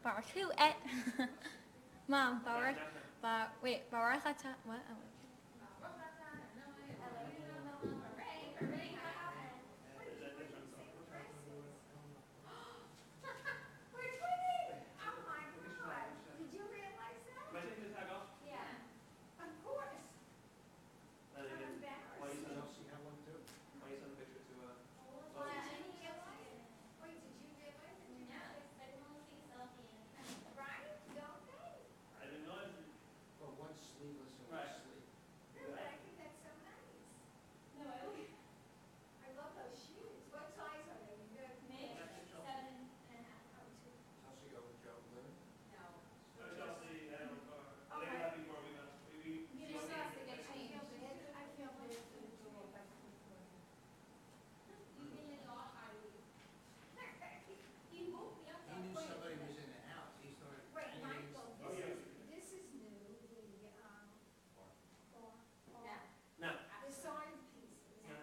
Baruch Hu et. Mom, Baruch. Wait, Baruch atah. What? Oh, wait. We're twinning! Oh my God! Did you realize that? Am I taking the tag off? Yeah. Of course. And I'm again, embarrassed. why you send Chelsea had one too. a picture to Why didn't you realize it? Wait, did you realize it? No, I can only see selfie and Right? Don't they? I didn't know it. Well, one's sleeveless and Right. one's sleeve. No, but I think that's so nice. no, I look I love those shoes. What size are they? You good? maybe That's your 7.5. Oh, two. Chelsea go with Joe Lynn. No. So Chelsea, I don't know. I think Okay. that before we got, we. You just still have to get I changed. feel bad. I feel bad for the girl. You can get all Ivy. You woke me up He that knew quick. somebody was in the house. He started. Wait, banging his- Michael, Oh, yeah. this is new, Yeah. No. the side pieces. No.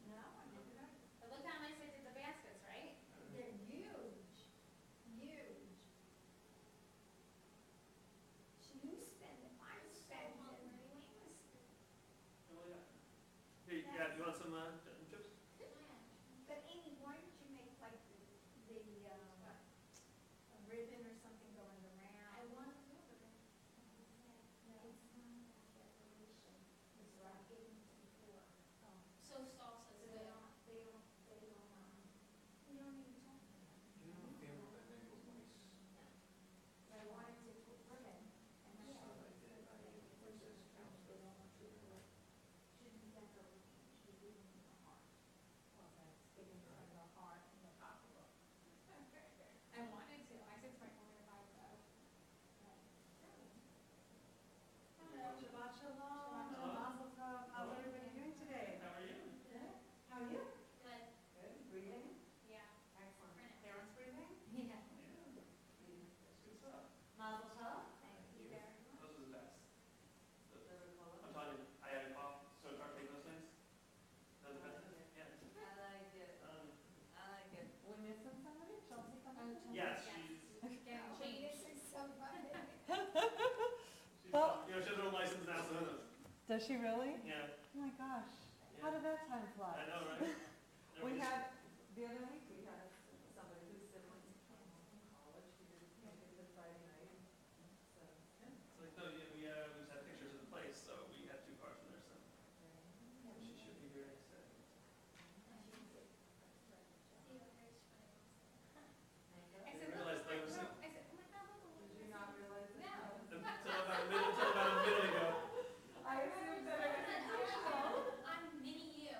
No, I never know. But look how nice I did the baskets, right? They're huge, huge. You spend it, I spend it. Oh, yeah. Here, yeah, you want some chips? But Amy, why don't you make like the a ribbon or something going around? I want to do it. It's not about decoration, it's about getting before. Oh. So salsa is So good. we don't even talk about it. You know, family that name was nice. I wanted to put ribbon and then. So I did. I was just counselor. Shouldn't decorate, should be in the heart. Well, that's getting from the heart and the pocketbook. I wanted to. I said to my mom if I go. Hello, Shabbat Shalom. Shalom. Mazel tov. How's everybody doing today? How are you? Good. How are you? Good. Good. Breathing? Yeah. Excellent. Print it. Parents breathing? Yeah. That's good stuff. Mazel tov. Thank you very much. Those are the best. Favorite color? I'm telling you, I had a cough, so start taking those things. Those are the best. Yeah. I like it. I like it. We missing somebody? Chelsea coming? Yes, Yes. she's, Getting Oh, changed. this is so funny. she's, Well- you know, she has her own license now, so who knows? Does she really? Yeah. Oh my gosh. Yeah. How did that time fly? I know, right? We had, the other week, we had somebody whose siblings came home from college, who didn't make it to Friday night. So, yeah. It's like, no, yeah, we just had pictures of the place, so we had 2 cars from there, so she should be here next Saturday. I I said, didn't realize they were no. sick. I said, oh my God, look. Did you not realize that? No. Until about a minute ago. I assumed that it was I'm mini you.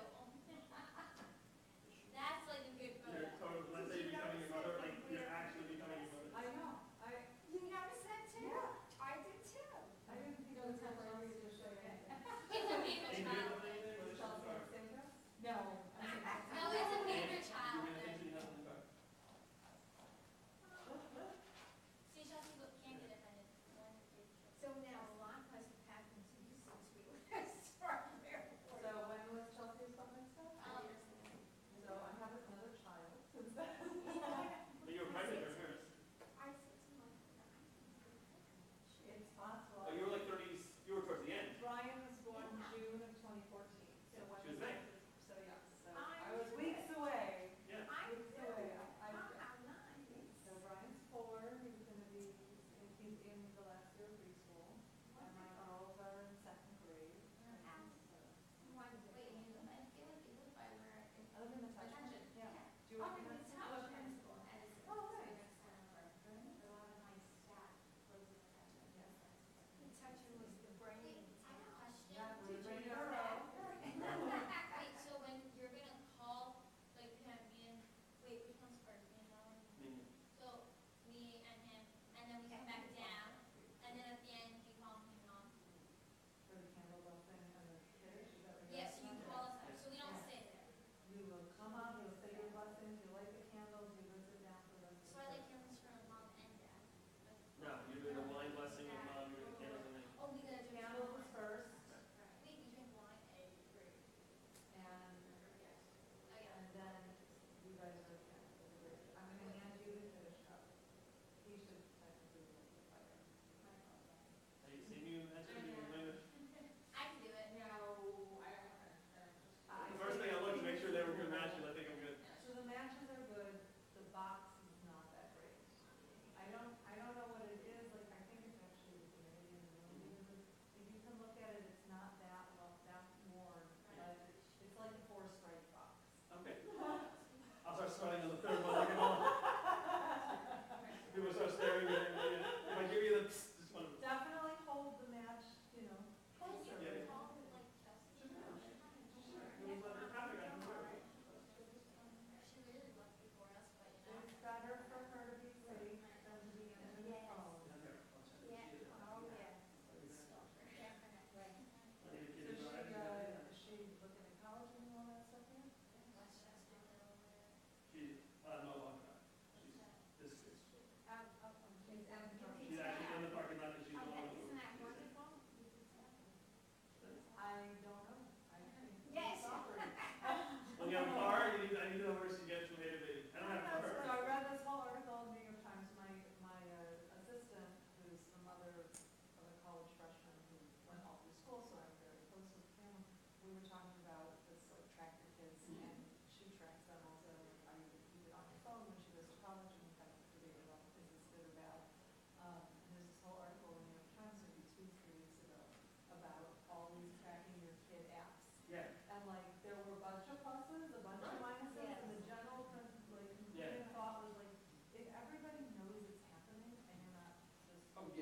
That's like a good photo.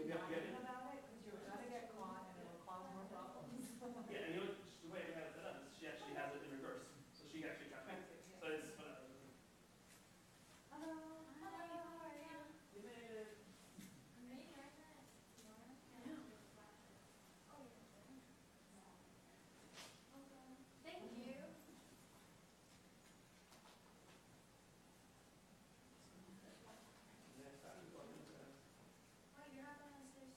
Yeah, not yeah, thinking yeah. about it, because you're gonna get caught and it'll cause more problems. Yeah, and you know, the way we have it set up is she actually has it in reverse, so she actually tracks me. So it's whatever. Hello. Hi, how are you? You made it. I'm reading right now. Oh, okay. Thank you. Next time we go into Oh, you're not going upstairs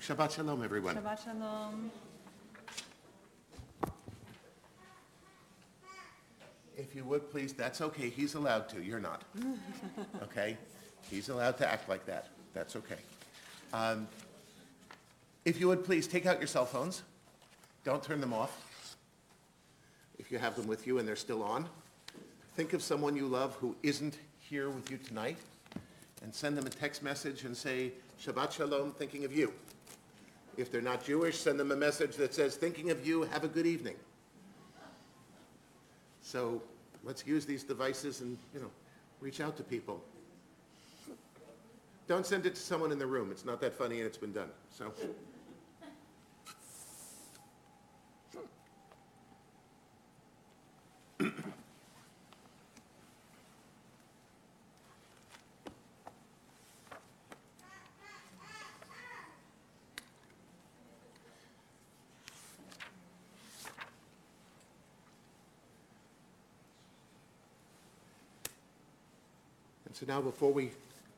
Shabbat Shalom, everyone. Shabbat Shalom. If you would, please, that's okay. He's allowed to. You're not. Okay? He's allowed to act like that. That's okay. If you would, please, take out your cell phones. Don't turn them off. If you have them with you and they're still on, think of someone you love who isn't here with you tonight and send them a text message and say, Shabbat Shalom, thinking of you. If they're not Jewish, send them a message that says, thinking of you, have a good evening. So let's use these devices and, reach out to people. Don't send it to someone in the room. It's not that funny and it's been done. So. So now before we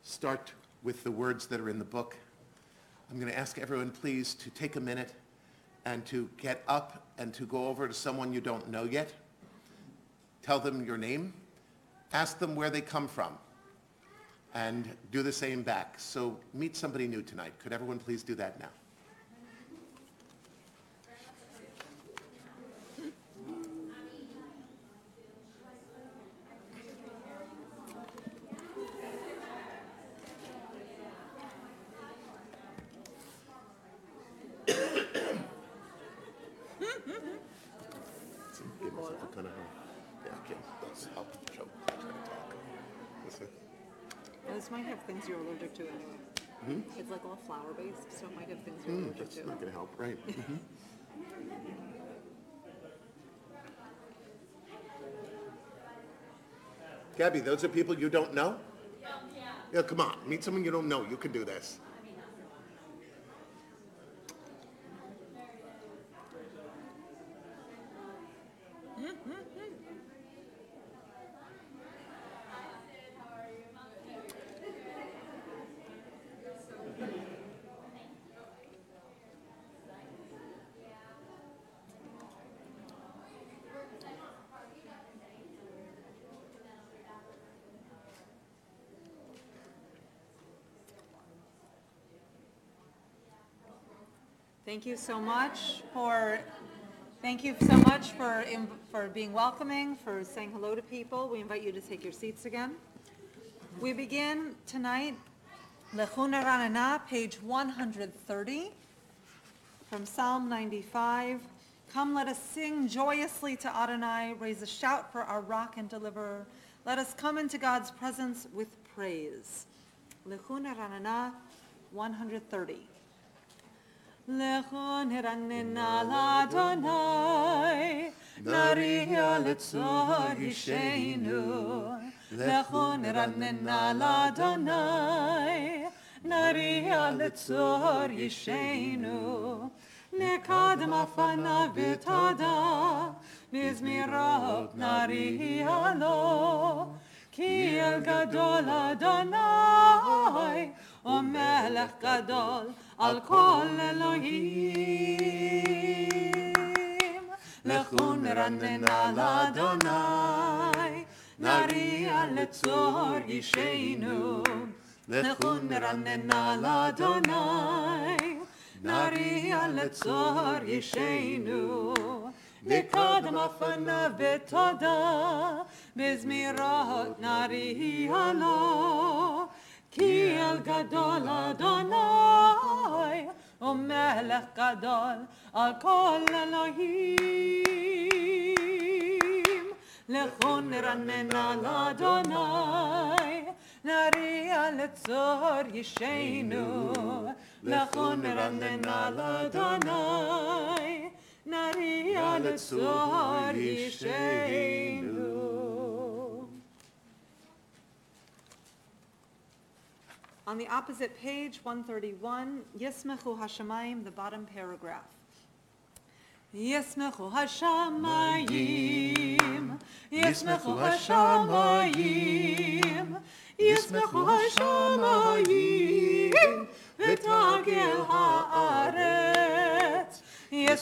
start with the words that are in the book, I'm going to ask everyone please to take a minute and to get up and to go over to someone you don't know yet. Tell them your name. Ask them where they come from. And do the same back. So meet somebody new tonight. Could everyone please do that now? This might have things you're allergic to anyway. It's like all flour-based, so it might have things you're allergic That's to. not going to help, right? Gabby, those are people you don't know? Yeah, come on. Meet someone you don't know. You can do this. Thank you so much for being welcoming, for saying hello to people. We invite you to take your seats again. We begin tonight, Lechuna Ranana, page 130, from Psalm 95. Come, let us sing joyously to Adonai, raise a shout for our rock and deliverer. Let us come into God's presence with praise. Lechuna Ranana, 130. Lechon ranena l'Adonai, nariya letzor yishenu. Lechon ranena l'Adonai, nariya letzor yishenu. Nekadem afanav v'tada, nizmirot nariya lo. Ki el gadol Adonai, o melech gadol, al kol Elohim. Lechun ranena l'Adonai, nariya letzor yishenu. Lechun ranena l'Adonai, nariya letzor yishenu. Nekadem afanav v'toda, bizmirot nariya lo. Ki el gadol Adonai, o melech gadol, al kol Elohim. Lechon ranena l'Adonai, nariya letzor yishenu. Lechon ranena l'Adonai, nariya letzor yishenu. On the opposite page, 131, Yismechu Hashamayim, the bottom paragraph. Yismechu Hashamayim, Yismechu Hashamayim, Yismechu Hashamayim, V'tagil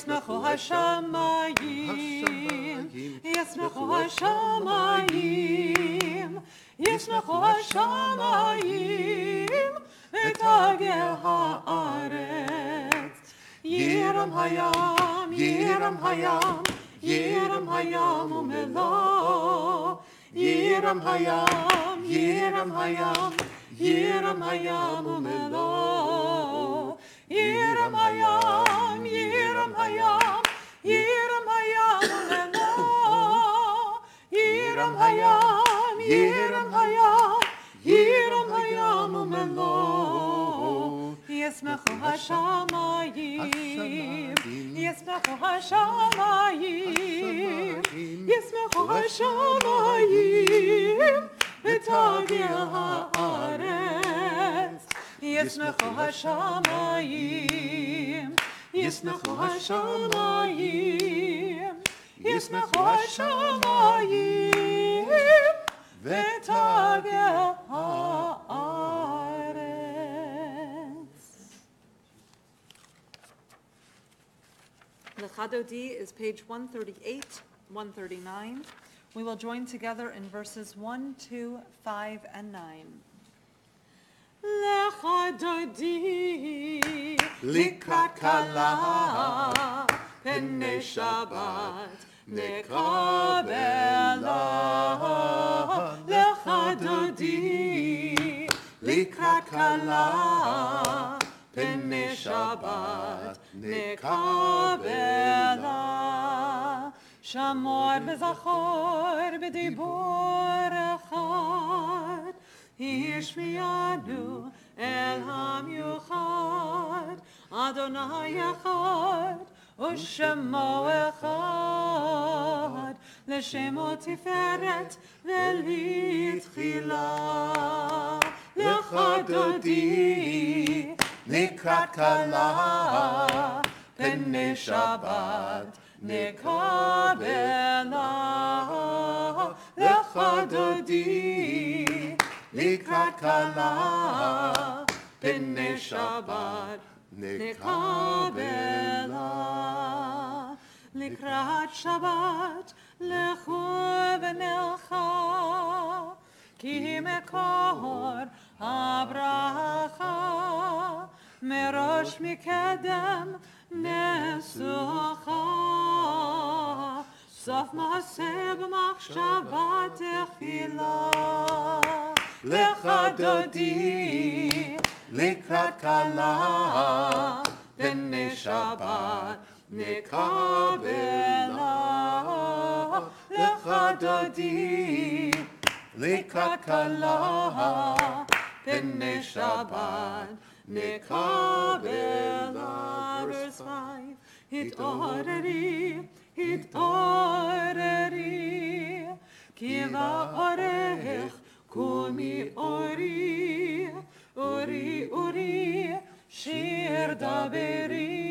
ישמחו השמיים, ישמחו השמיים, ישמחו השמיים, ותגל הארץ. ירם הים, ירם הים, ירם הים ומלואו. ירם הים, ירם הים, ירם הים ומלואו. ירם הים, ירם הים, ירם הים ומלואו. ירם הים, ירם הים, ירם הים ומלואו. ישמחו השמיים, ישמחו השמיים, ישמחו השמיים, ותגל הארץ. ישמחו השמיים, ישמחו השמיים, ישמחו השמיים, ותגל הארץ. Lecha Dodi is page 138, 139. We will join together in verses 1, 2, 5, and 9. Lecha Dodi likrat kala pnei Shabbat nekabela. Lecha Dodi likrat kala pnei Shabbat nekabela. שמור וזכור בדיבור אחד, השמיענו אל המיוחד, אדוני אחד ושמו אחד, לשמו תפארת ולתחילה. לך דודי לקראת כלה פני שבת נקבלה. לך דודי לקראת כלה פני שבת נקבלה. לקראת שבת לכו ונלכה, כי מקור הברכה מראש מקדם נסוכה. סוף מעשה במחשבה תחילה. לך דודי לקראת כלה פני שבת נקבלה. לך דודי לקראת כלה פני שבת נקבלה. Verse 5. התעוררי, התעוררי, כי לאורך קומי אורי, אורי, אורי, שיר דברי,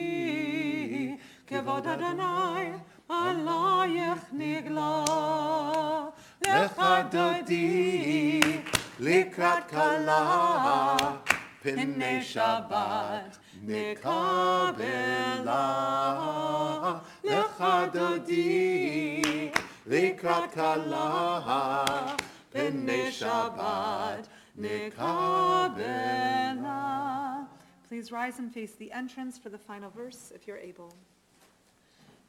כבוד אדוני עלייך נגלה. לך דודי לקראת כלה פני שבת נקבלה. לך דודי לקראת כלה פני שבת נקבלה. Please rise and face the entrance for the final verse if you're able.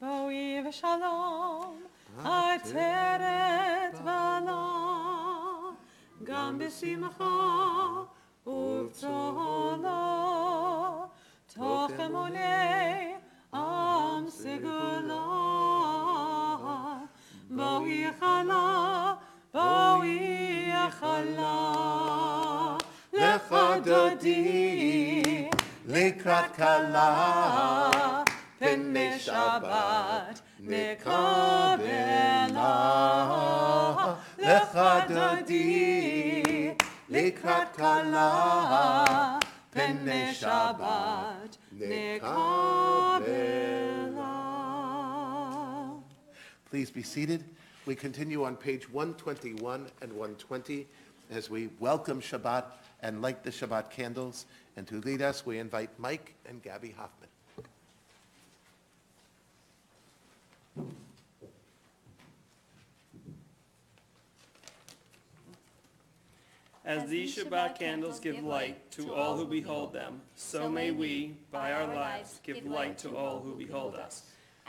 בואי ושלום עטרת בלה, גם בשמחה ובצהלה, תוך אמוני עם סגולה. בואי חלה, בואי חלה. לך דודי לקראת כלה פני שבת נקבלה. לך דודי לקראת כלה פני שבת נקבלה. Please be seated. We continue on page 121 and 120 as we welcome Shabbat and light the Shabbat candles. And to lead us, we invite Mike and Gabby Hoffman. As these Shabbat candles give light to all who behold them, so may we, by our lives, give light to all who behold us.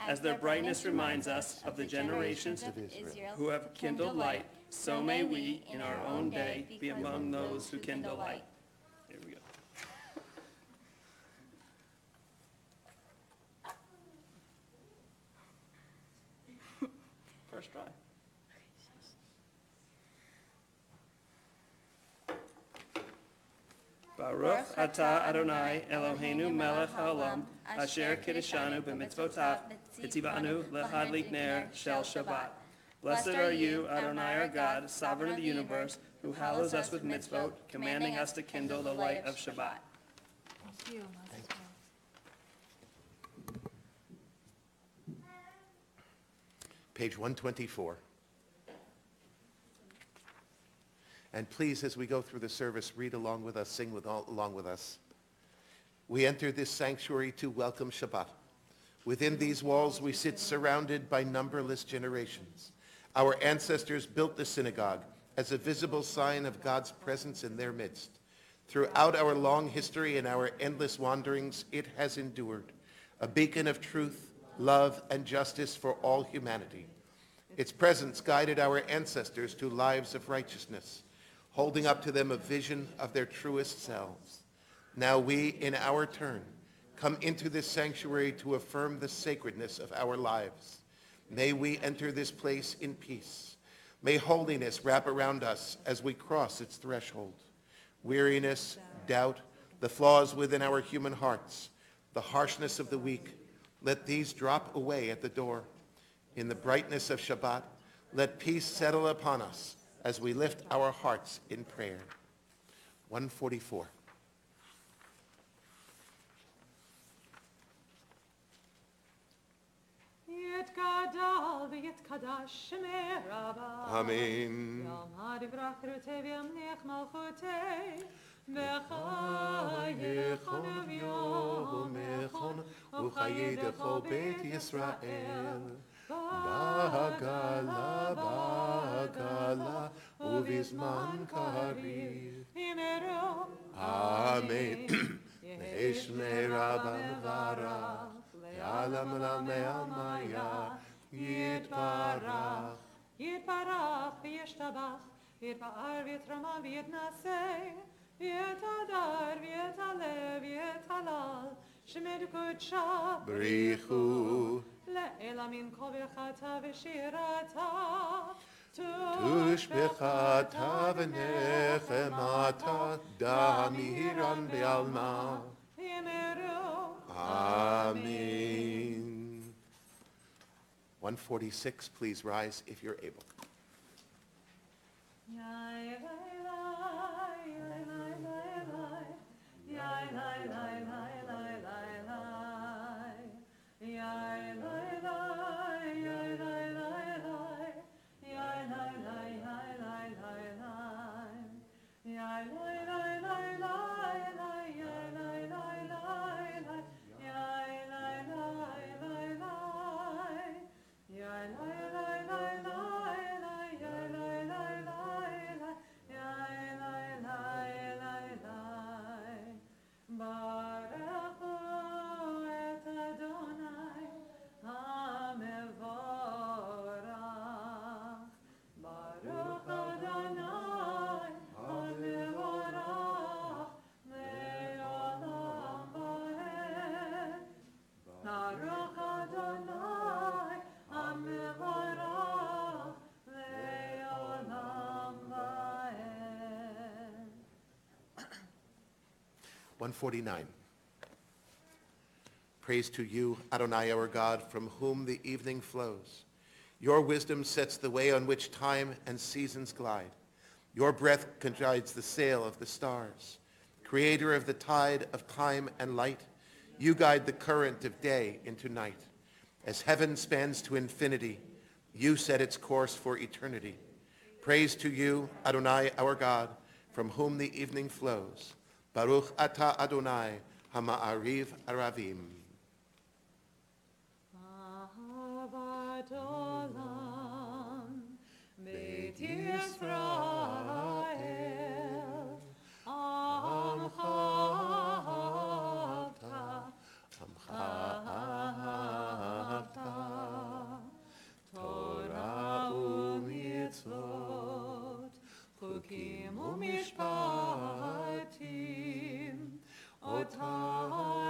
As their brightness reminds us of the generations of Israel who have kindled light, so may we, in our own day, be among those who kindle light. Here we go. First try. Baruch atah Adonai Eloheinu melech haolam asher kiddushanu b'mitzvotav v'tzivanu lehadlik ner shel Shabbat. Blessed are you, Adonai our God, sovereign of the universe, who hallows us with mitzvot, commanding us to kindle the light of Shabbat. Thank you. Page 124. And please, as we go through the service, read along with us, sing along with us. We enter this sanctuary to welcome Shabbat. Within these walls, we sit surrounded by numberless generations. Our ancestors built the synagogue as a visible sign of God's presence in their midst. Throughout our long history and our endless wanderings, it has endured, a beacon of truth, love, and justice for all humanity. Its presence guided our ancestors to lives of righteousness, holding up to them a vision of their truest selves. Now we, in our turn, come into this sanctuary to affirm the sacredness of our lives. May we enter this place in peace. May holiness wrap around us as we cross its threshold. Weariness, doubt, the flaws within our human hearts, the harshness of the weak, let these drop away at the door. In the brightness of Shabbat, let peace settle upon us as we lift our hearts in prayer. 144. יתגדל ויתקדש שמי רבה. אמן. יעמד יברכרתי וימליך מלכותי. בחייך וביומך וחיי דכל בית ישראל. בעגלה בעגלה ובזמן קריב. אמרו אמן. נשמי רבה מברך. יעלם לעמיה יתברך. יתברך וישתבח. יתפאר ויתרומם ויתנשא. יתהדר ויתעלה ויתהלל. שמי קודשה. בריחו. לעילה מן כל ברכתה ושירתה. תושבחתה ונחמתה דמירן בעלמה. אמרו Amen. 146, please rise if you're able. (149) Praise to you, Adonai our God, from whom the evening flows. Your wisdom sets the way on which time and seasons glide. Your breath guides the sail of the stars. Creator of the tide of time and light, you guide the current of day into night. As heaven spans to infinity, you set its course for eternity. Praise to you, Adonai our God, from whom the evening flows. Baruch atah Adonai hama'ariv aravim. Ahavat olam, Beit Yisrael, משפטים, אותנו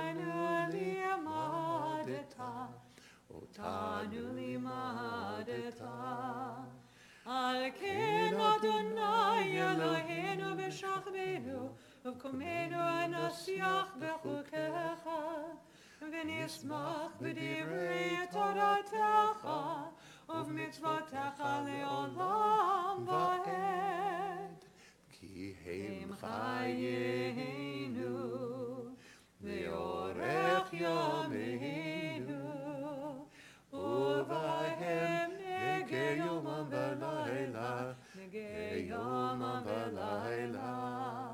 לימדת. על כן אדוני אלוהינו בשכבנו ובקומנו נשיח בחוקיך ונשמח בדברי תורתך ובמצוותיך לעולם ועד. כי הם חיינו ואורך ימינו ובהם נגה יומם ולילה,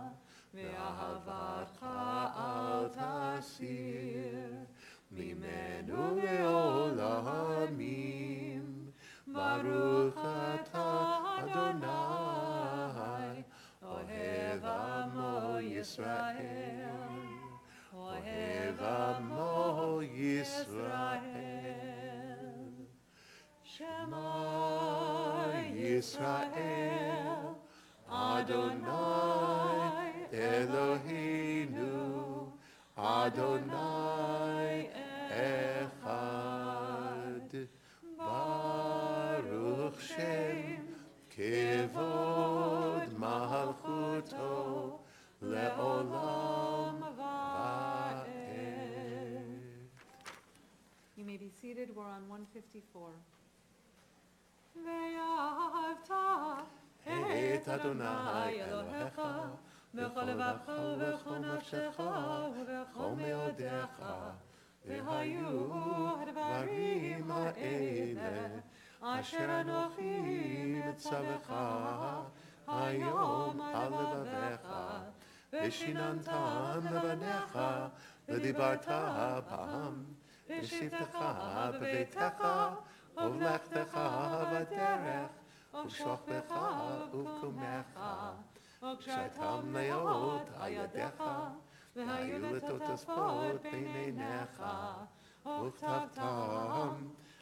ואהבתך אל תסיר ממנו לעולמים. ברוך אתה אדוני אוהב עמו ישראל, אוהב עמו ישראל. שמע ישראל, אדוני אלוהינו, אדוני אחד. ברוך שם כבוד מלכותו לעולם ועד. You may be seated. We're on 154. ואהבת את אדוני אלוהיך בכל לבבך ובכל נפשך ובכל מאודיך. והיו הדברים האלה אשר אנוכי מצווך היום על לבביך, ושיננתם לבניך ודיברת בם בשבתך בביתך ובלכתך בדרך ובשוכבך ובקומך וקשרתם להיות על ידיך והיו לטוטפות בין עיניך וכתבתם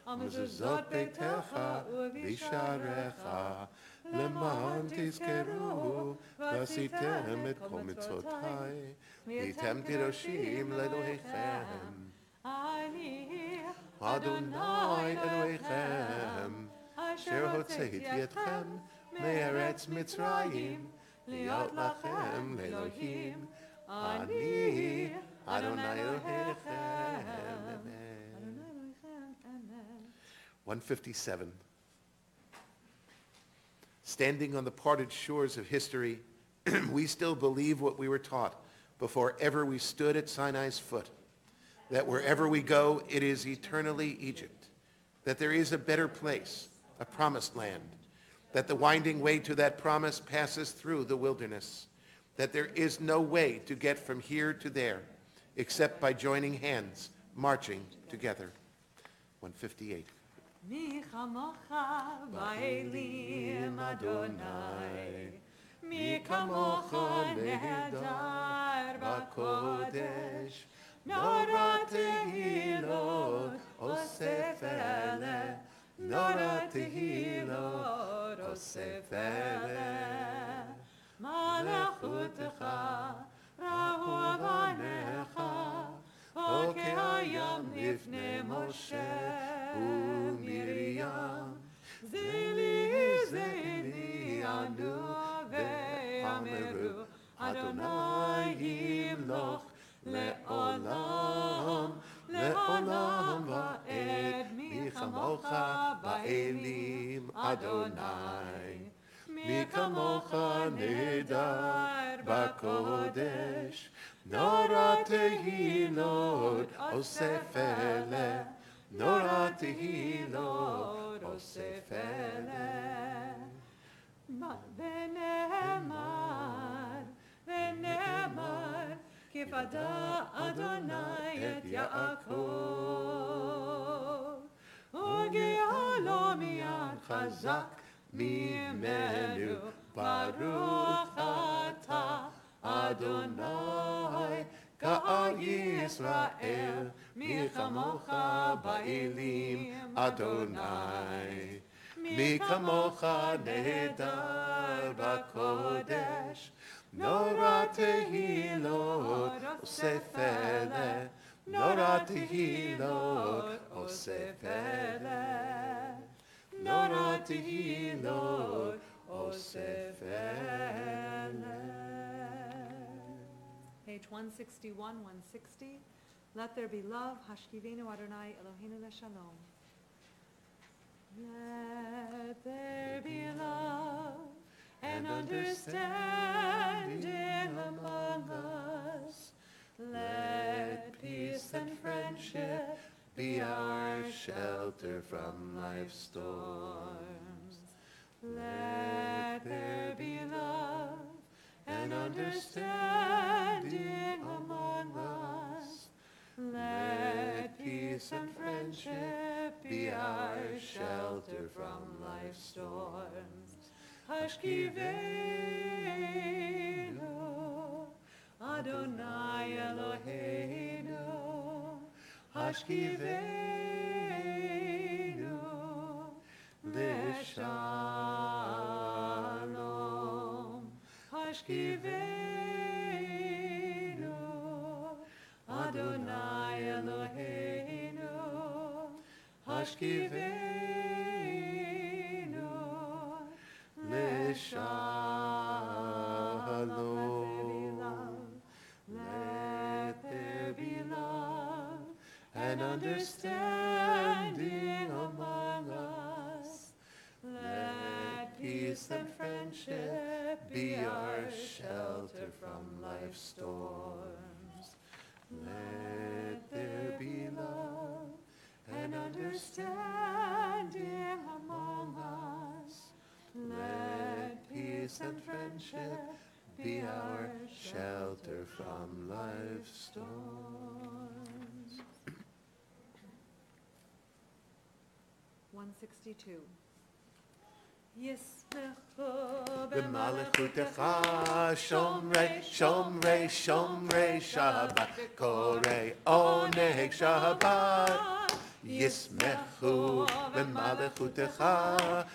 על מזוזות ביתך ובשעריך למען תזכרו ועשיתם את כל מצוותיי והייתם קדושים לאלוהיכם. אני אדוני אלוהיכם אשר הוצאתי אתכם מארץ מצרים להיות לכם לאלוהים. אני אדוני אלוהיכם. 157. Standing on the parted shores of history, we still believe what we were taught before ever we stood at Sinai's foot, that wherever we go, it is eternally Egypt, that there is a better place, a promised land, that the winding way to that promise passes through the wilderness, that there is no way to get from here to there except by joining hands, marching together. 158. מי כמוך באלים אדוני, מי כמוך נהדר בקודש, נורא תהילות אוסף אלה, נורא תהילות אוסף אלה. מלכותך ראו בניך, וכהים לפני משה ומרים. זלי ענו ואמרו, אדוני ימלוך לעולם, לעולם ועד. מי כמוך באלים אדוני, מי כמוך נהדר בקודש, נורא תהילות אוסף אלה, נורא תהילות אוסף אלה. ונאמר, כי פדה אדוני את יעקב, וגאלו מיד חזק ממנו. ברוך אתה אדוני גאל ישראל, מי כמוך באלים אדוני, מי כמוך נהדר בקודש, tehilot, oseh pele. Nora tehilot, oseh pele. Nora tehilot, oseh pele. Page 161, 160. Let there be love. Hashkivenu Adonai Eloheinu Leshalom. Let there be love and understanding among us. Let peace and friendship Be our shelter from life's storms. Let there be love and understanding among us. Let peace and friendship be our shelter from life's storms. Hashkivenu Adonai Eloheinu. Hashkivenu Leshalom. Hashkivenu Adonai Eloheinu. Hashkivenu Leshalom. Let there be love and understanding among us. Let peace and friendship be our shelter from life's storms. Let there be love and understanding among us. Let peace and friendship be our shelter from life's storms. 162. Yismechu B'malechutecha shomrei, shomrei, shomrei Shabbat, korei oneg Shabbat. Yismechu b'malechutecha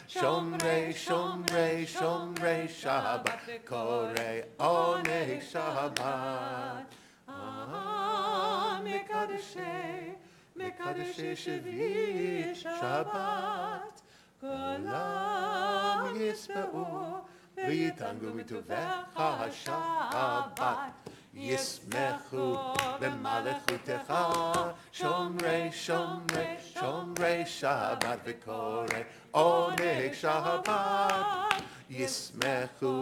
shomrei, shomrei, shomrei Shabbat, korei oneg Shabbat. Mekadeshei, Mekadeshei Shvi Shabbat. Kulam yisma'u v'yitangu mituvecha Shabbat. Yismechu b'malechutecha shomrei, shomrei, shomrei Shabbat, v'korei oneg Shabbat. Yismechu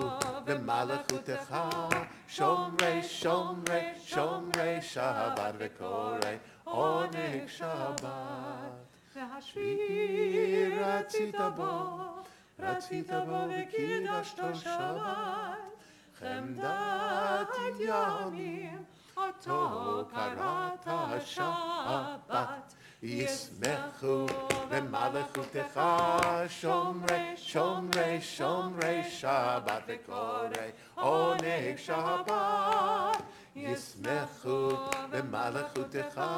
b'malechutecha shomrei, shomrei, shomrei Shabbat, v'korei oneg Shabbat. Ratzita bo v'kidashto Shabbat. Chemdat yamim ato karata Shabbat. Yismechu b'malechutecha shomrei, shomrei, shomrei Shabbat, v'korei oneg Shabbat. Yismechu b'malechutecha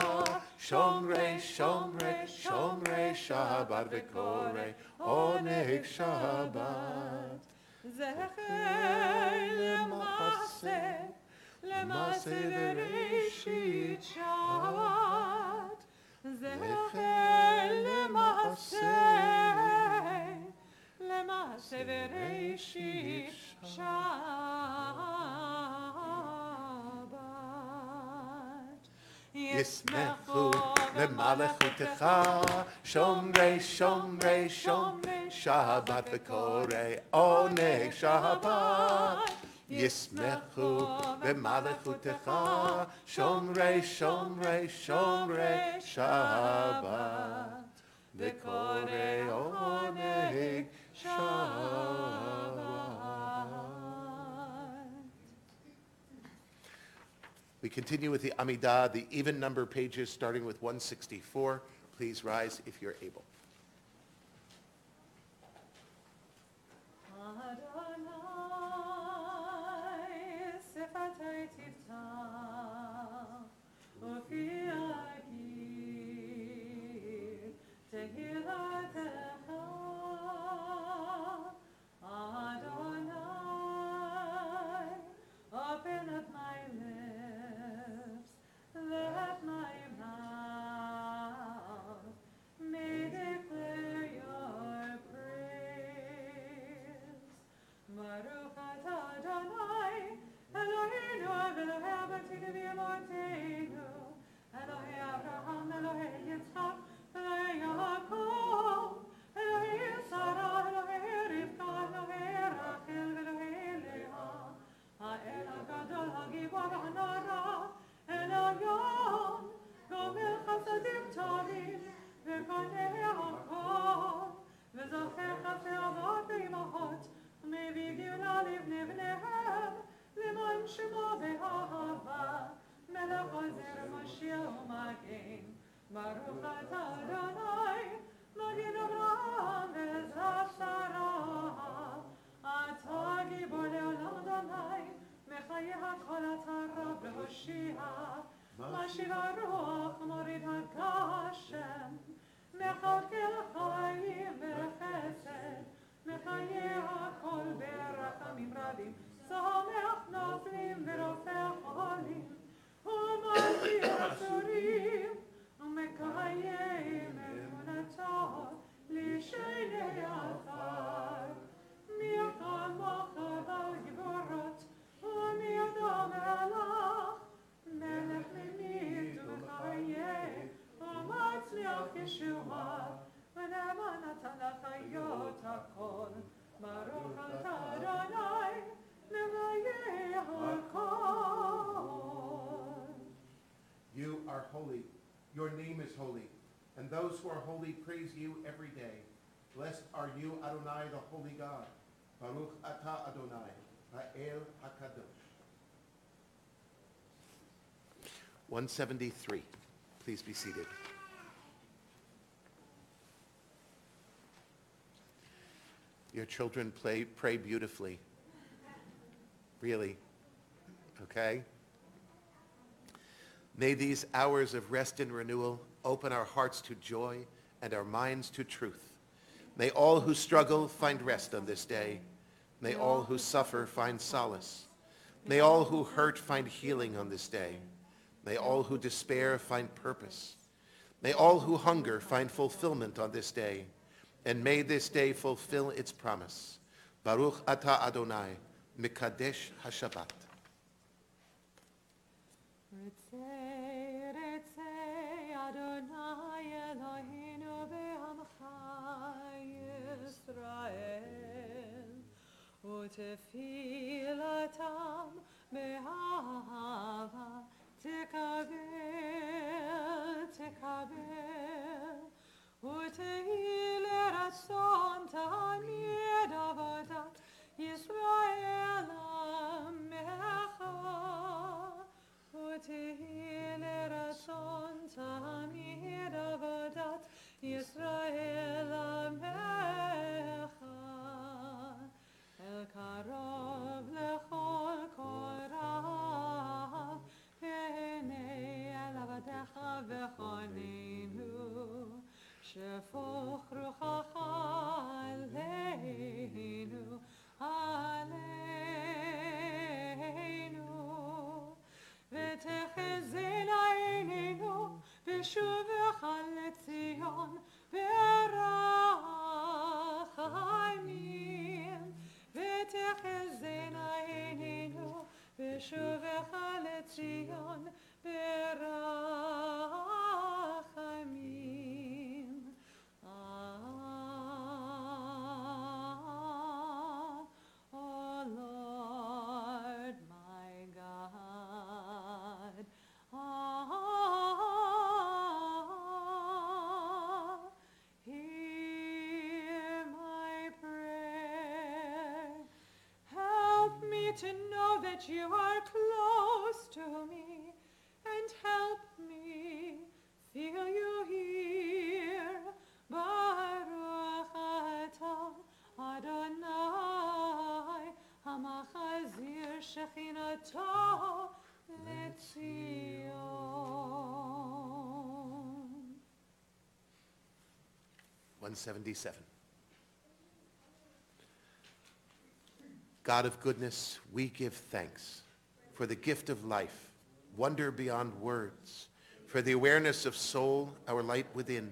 shomrei, shomrei, shomrei Shabbat, v'korei oneg Shabbat. Zecher למעשה בראשית שבת. זכר למעשה בראשית שבת. ישמחו במלכותך, שומרי שומרי שומרי שבת וקוראי עונג שבת. ישמחו במלכותך, שומרי שומרי שומרי שבת וקוראי עונג שבת. We continue with the Amidah, the even number pages, starting with 164. Please rise if you're able. Adonai, open Baruch atah Adonai, Magin Avraham ve'ezav Sarah. Atah gibor le'olam Adonai, Mechaye hakol atah Rav ve'hoshia. Mashiv haruach morid hagashem, Mechalkel chayim v'chesed, Mechaye hakol berachamim rabim, Samech naflim v'rofeh cholim, U'mazir asurim, U'mekayim emunato, Lishenei afar. Mi chamocha val giborot, U'mi adam elach, Melech memit u'mechayeh, U'matzliach Yeshua, V'ne'eman ata l'chayot hakol, Baruch atah Adonai, Mevayeh hakol. You are holy. Your name is holy. And those who are holy praise you every day. Blessed are you, Adonai, the holy God. Baruch atah Adonai, ha'el hakadosh. 173. Please be seated. Your children pray beautifully. Really. Okay? May these hours of rest and renewal open our hearts to joy and our minds to truth. May all who struggle find rest on this day. May all who suffer find solace. May all who hurt find healing on this day. May all who despair find purpose. May all who hunger find fulfillment on this day. And may this day fulfill its promise. Baruch atah Adonai, Mekadesh HaShabbat. Ritzei, Ritzei, Adonai Eloheinu be'amcha Yisrael, u'tefilatam be'ahava tekabel, tekabel, u'tehi l'ratzon tamid avodat Yisrael amecha. U'tehi l'ratzon tamid avodat Yisrael amecha. El karov lechol korav, V'nei el avadecha v'chonenu, Shefoch ruchacha aleinu, aleinu. ותחזינה עינינו בשובך לציון ברחמים. ותחזינה עינינו בשובך לציון ברחמים. Oh Lord, my God. Hear my prayer. Help me to know that you are close to me, and help me feel you here. Baruch atah Adonai, Hamachazir Shechinato Letzion. 177. God of goodness, we give thanks for the gift of life, wonder beyond words, for the awareness of soul, our light within,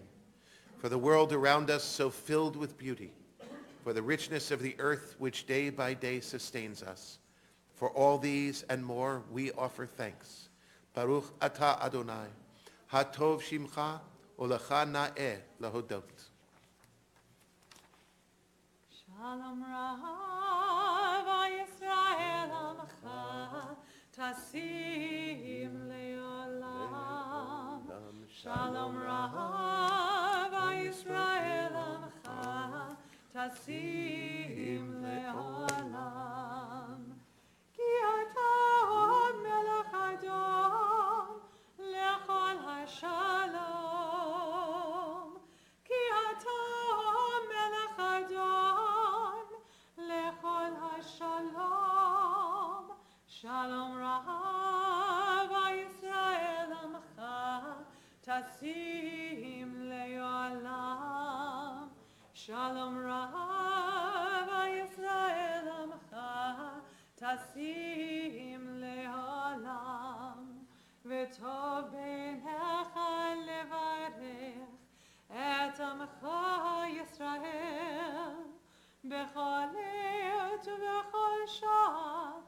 for the world around us so filled with beauty, for the richness of the earth which day by day sustains us. For all these and more we offer thanks. Baruch atah Adonai, hatov shimcha, ulecha na'eh lahodot. Shalom Rav Yisrael Amcha Tasim Leolam. Shalom Rav Yisrael Amcha Tasim Leolam. Ki ata melech Adon lechol hashalom. Shalom Rahav Yisrael Amcha Tasim Le'olam. Shalom Rahav Yisrael Amcha Tasim Le'olam. V'tov beinecha levarech et Amcha Yisrael b'chol עת ובכל שעה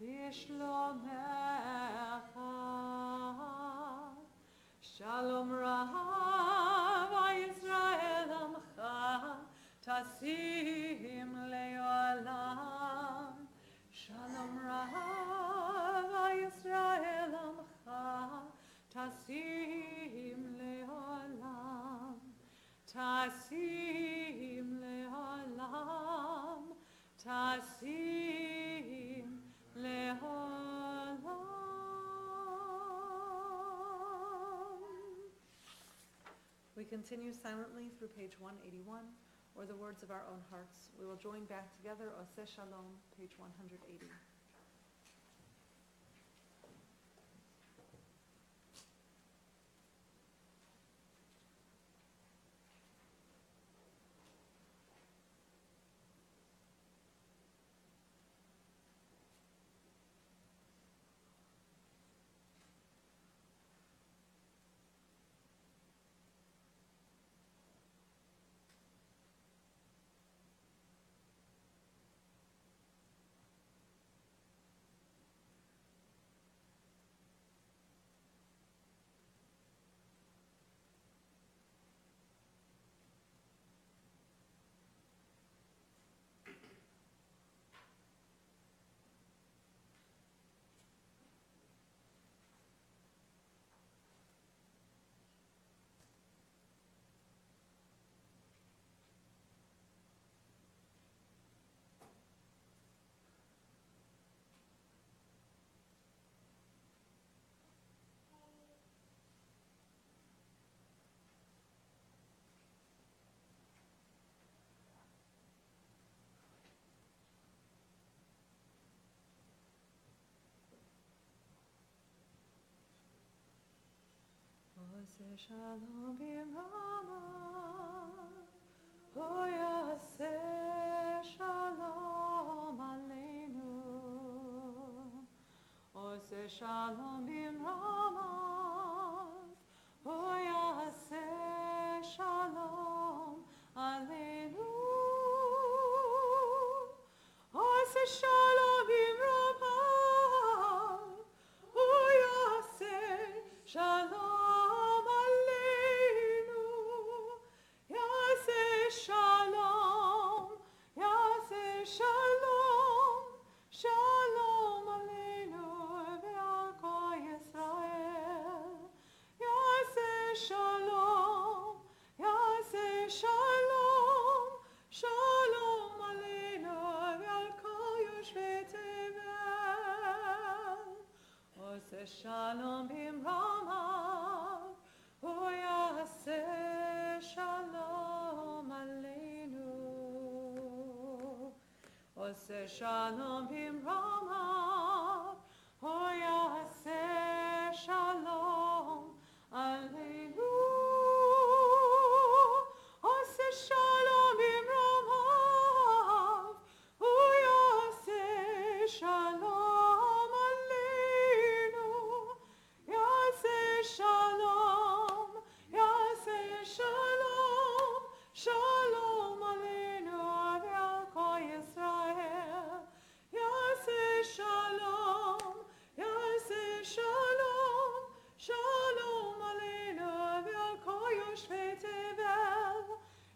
בשלומך. Shalom Rahav Yisrael Amcha Tasim Le'olam. Shalom Rahav Yisrael Amcha Tasim Le'olam. Tasim Le'olam. Tasim Le'olam. We continue silently through page 181, or the words of our own hearts. We will join back together, Oseh Shalom, page 180. Oseh Shalom b'Rama, Yaseh Shalom Aleinu. Oseh Shalom b'Rama, Yaseh Shalom Aleinu. Oseh Shalom b'Rama, Yaseh Shalom Aleinu. Yaseh Shalom, Yaseh Shalom, Shalom Aleinu ve'al kol Yisrael. Yaseh Shalom, Yaseh Shalom, Shalom Aleinu ve'al kol yoshvei tevel. Oseh Shalom b'Ramav, Yaseh Shalom Aleinu. Oseh Shalom b'Ramav, Yaseh Shalom Aleinu. Oseh Shalom b'Ramav, Yaseh Shalom Aleinu. Yaseh Shalom, Yaseh Shalom, Shalom Aleinu ve'al kol Yisrael. Yaseh Shalom, Yaseh Shalom, Shalom Aleinu ve'al kol yoshvei tevel.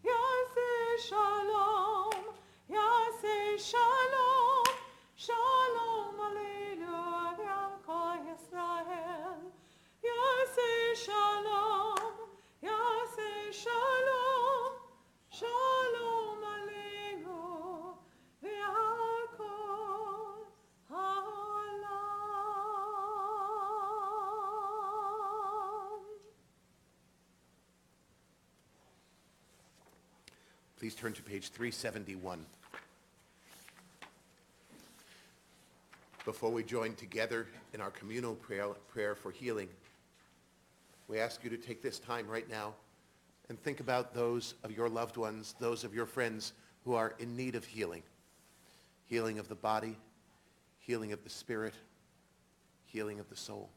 Yaseh Shalom, Yaseh Shalom, Shalom Aleinu ve'al kol Yisrael. Yaseh Shalom, Yaseh Shalom, Shalom Aleinu ve'al kol ha'olam. Please turn to page 371. Before we join together in our communal prayer for healing, we ask you to take this time right now and think about those of your loved ones, those of your friends who are in need of healing. Healing of the body, healing of the spirit, healing of the soul.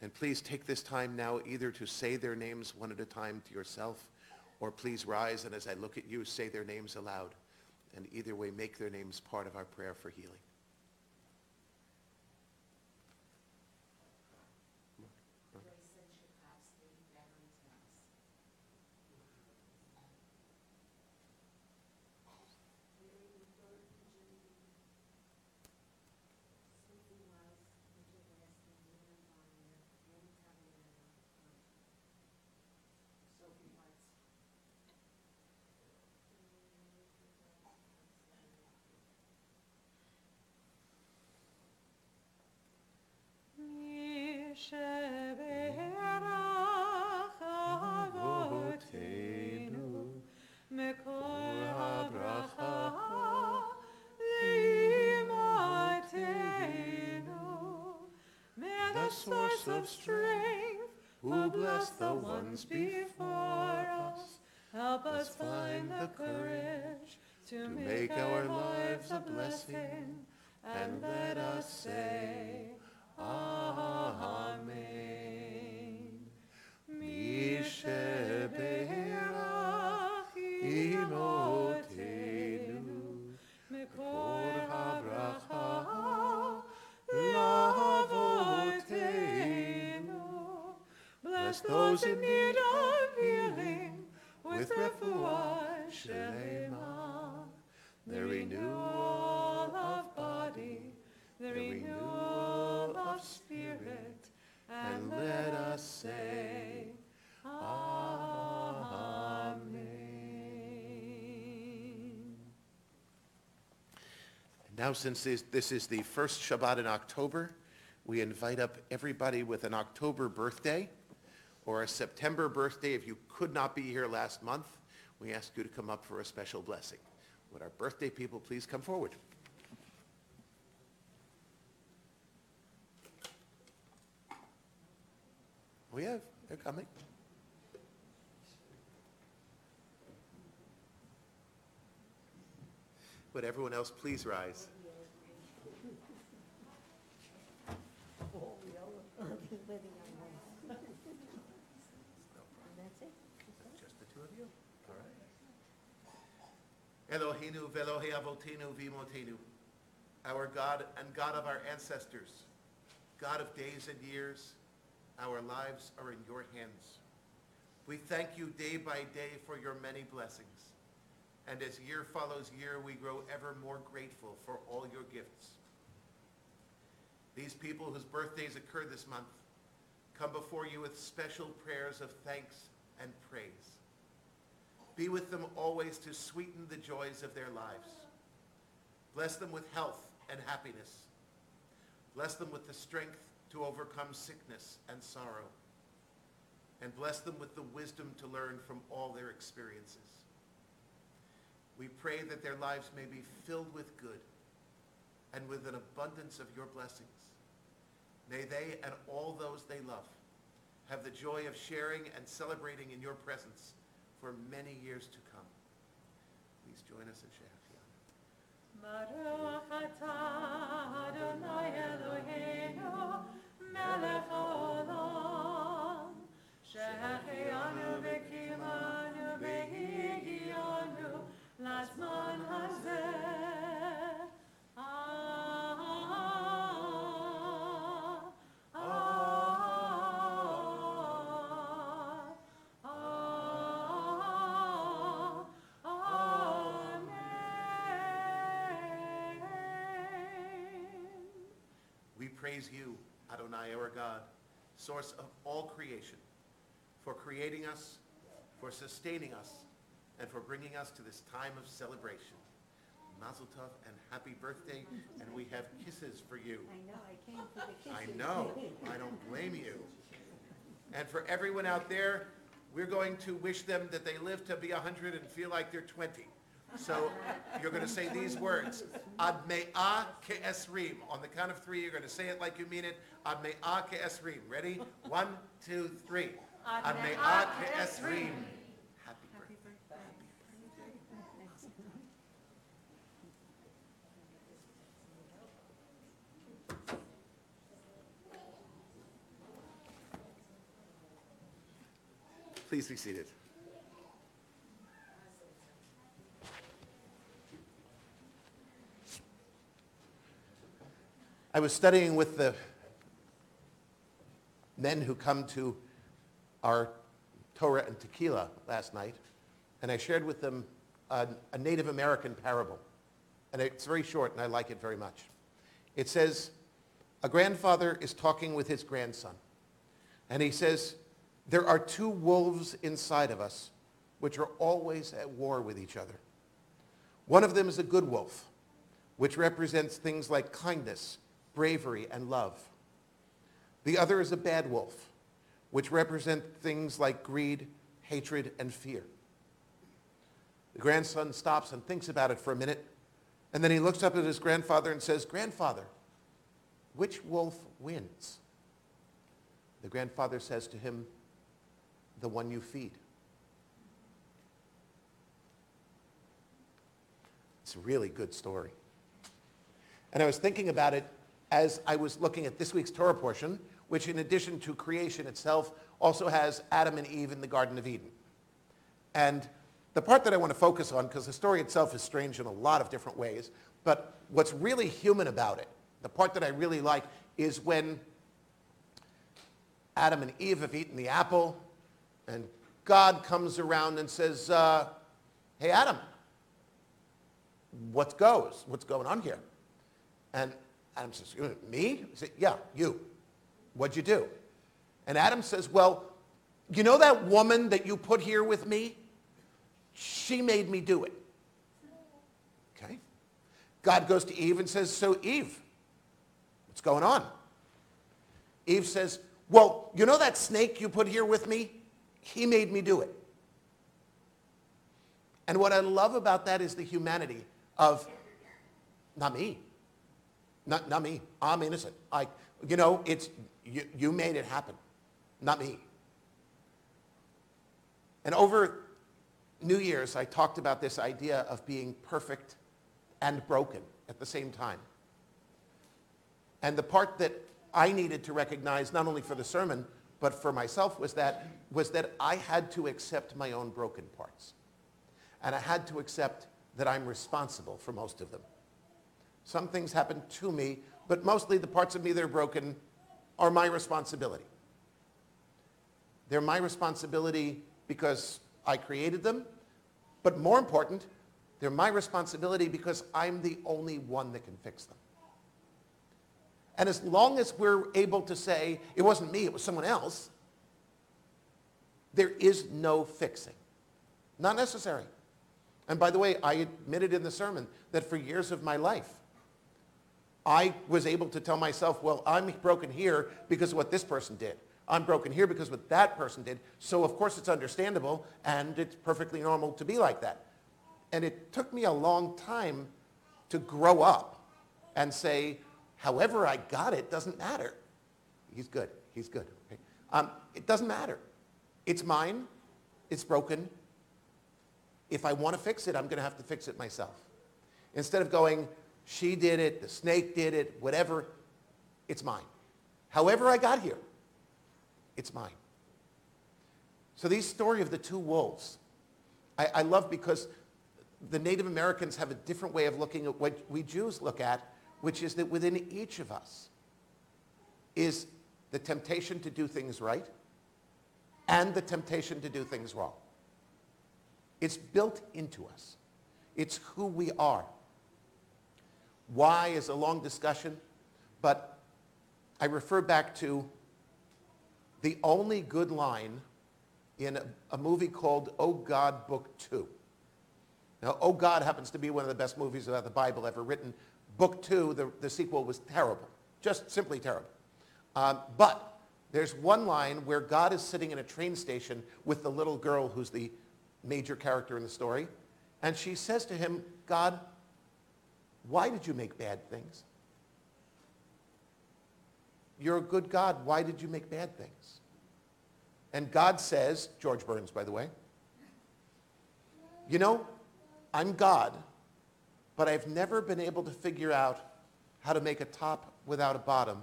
And please take this time now either to say their names one at a time to yourself, or please rise and as I look at you, say their names aloud. And either way, make their names part of our prayer for healing. Source of strength, who bless the ones before us, help us find the courage to make our lives a blessing, and let us say, Amen. Misheberach imotenu, mekor habracha, Lavotenu. Bless those in need of healing with refuah shelema, the renewal of body, the renewal of spirit, and let us say, Amen. Now, since this is the first Shabbat in October, we invite up everybody with an October birthday or a September birthday. If you could not be here last month, we ask you to come up for a special blessing. Would our birthday people please come forward? Oh yeah, they're coming. Would everyone else please rise? Just the two of you? All right. Eloheinu ve'Elohei avotenu v'imotenu, our God and God of our ancestors, God of days and years, our lives are in your hands. We thank you day by day for your many blessings. And as year follows year, we grow ever more grateful for all your gifts. These people whose birthdays occur this month come before you with special prayers of thanks and praise. Be with them always to sweeten the joys of their lives. Bless them with health and happiness. Bless them with the strength to overcome sickness and sorrow. And bless them with the wisdom to learn from all their experiences. We pray that their lives may be filled with good and with an abundance of your blessings. May they and all those they love have the joy of sharing and celebrating in your presence for many years to come. Please join us in Shehachianu. Baruch atah Adonai Eloheinu melech haolam, shehachianu v'kimanu v'higianu lazman hazeh. We praise you, Adonai, our God, source of all creation, for creating us, for sustaining us, and for bringing us to this time of celebration. Mazel tov and happy birthday, and we have kisses for you. I know, I came for the kisses. I know, I don't blame you. And for everyone out there, we're going to wish them that they live to be 100 and feel like they're 20. So you're going to say these words. Ad me'ah ke'esrim. On the count of three, you're going to say it like you mean it. Ad me'ah ke'esrim. Ready? 1, 2, 3. Ad me'ah ke'esrim. Happy birthday. Please be seated. I was studying with the men who come to our Torah and tequila last night, and I shared with them a Native American parable. And it's very short, and I like it very much. It says, a grandfather is talking with his grandson, and he says, there are two wolves inside of us which are always at war with each other. One of them is a good wolf, which represents things like kindness, bravery, and love. The other is a bad wolf, which represent things like greed, hatred, and fear. The grandson stops and thinks about it for a minute, and then he looks up at his grandfather and says, Grandfather, which wolf wins? The grandfather says to him, the one you feed. It's a really good story. And I was thinking about it as I was looking at this week's Torah portion, which in addition to creation itself, also has Adam and Eve in the Garden of Eden. And the part that I want to focus on, because the story itself is strange in a lot of different ways, but what's really human about it, the part that I really like, is when Adam and Eve have eaten the apple, and God comes around and says, hey, Adam, what's going on here? And Adam says, me? He said, yeah, you. What'd you do? And Adam says, well, you know that woman that you put here with me? She made me do it. Okay. God goes to Eve and says, so Eve, what's going on? Eve says, well, you know that snake you put here with me? He made me do it. And what I love about that is the humanity of, not me. Not me. I'm innocent. You made it happen, not me. And over New Year's, I talked about this idea of being perfect and broken at the same time. And the part that I needed to recognize, not only for the sermon, but for myself, was that I had to accept my own broken parts. And I had to accept that I'm responsible for most of them. Some things happen to me, but mostly the parts of me that are broken are my responsibility. They're my responsibility because I created them, but more important, they're my responsibility because I'm the only one that can fix them. And as long as we're able to say, it wasn't me, it was someone else, there is no fixing. Not necessary. And by the way, I admitted in the sermon that for years of my life, I was able to tell myself, well, I'm broken here because of what this person did. I'm broken here because of what that person did. So of course it's understandable and it's perfectly normal to be like that. And it took me a long time to grow up and say, however I got it doesn't matter. He's good. Okay? It doesn't matter. It's mine. It's broken. If I want to fix it, I'm going to have to fix it myself. Instead of going, she did it, the snake did it, whatever, it's mine. However I got here, it's mine. So the story of the two wolves, I love because the Native Americans have a different way of looking at what we Jews look at, which is that within each of us is the temptation to do things right and the temptation to do things wrong. It's built into us. It's who we are. Why is a long discussion, but I refer back to the only good line in a movie called Oh God, Book 2. Now, Oh God happens to be one of the best movies about the Bible ever written. Book 2, the sequel, was terrible, just simply terrible. But there's one line where God is sitting in a train station with the little girl who's the major character in the story, And she says to him, God, why did you make bad things? You're a good God. Why did you make bad things? And God says, George Burns, by the way, you know, I'm God, but I've never been able to figure out how to make a top without a bottom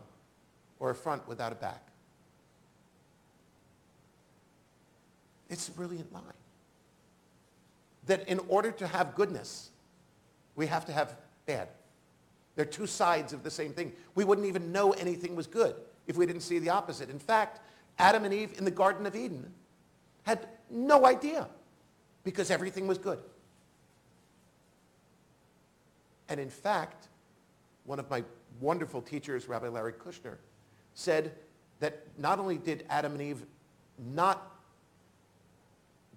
or a front without a back. It's a brilliant line. That in order to have goodness, we have to have bad. They're two sides of the same thing. We wouldn't even know anything was good if we didn't see the opposite. In fact, Adam and Eve in the Garden of Eden had no idea because everything was good. And in fact, one of my wonderful teachers, Rabbi Larry Kushner, said that not only did Adam and Eve not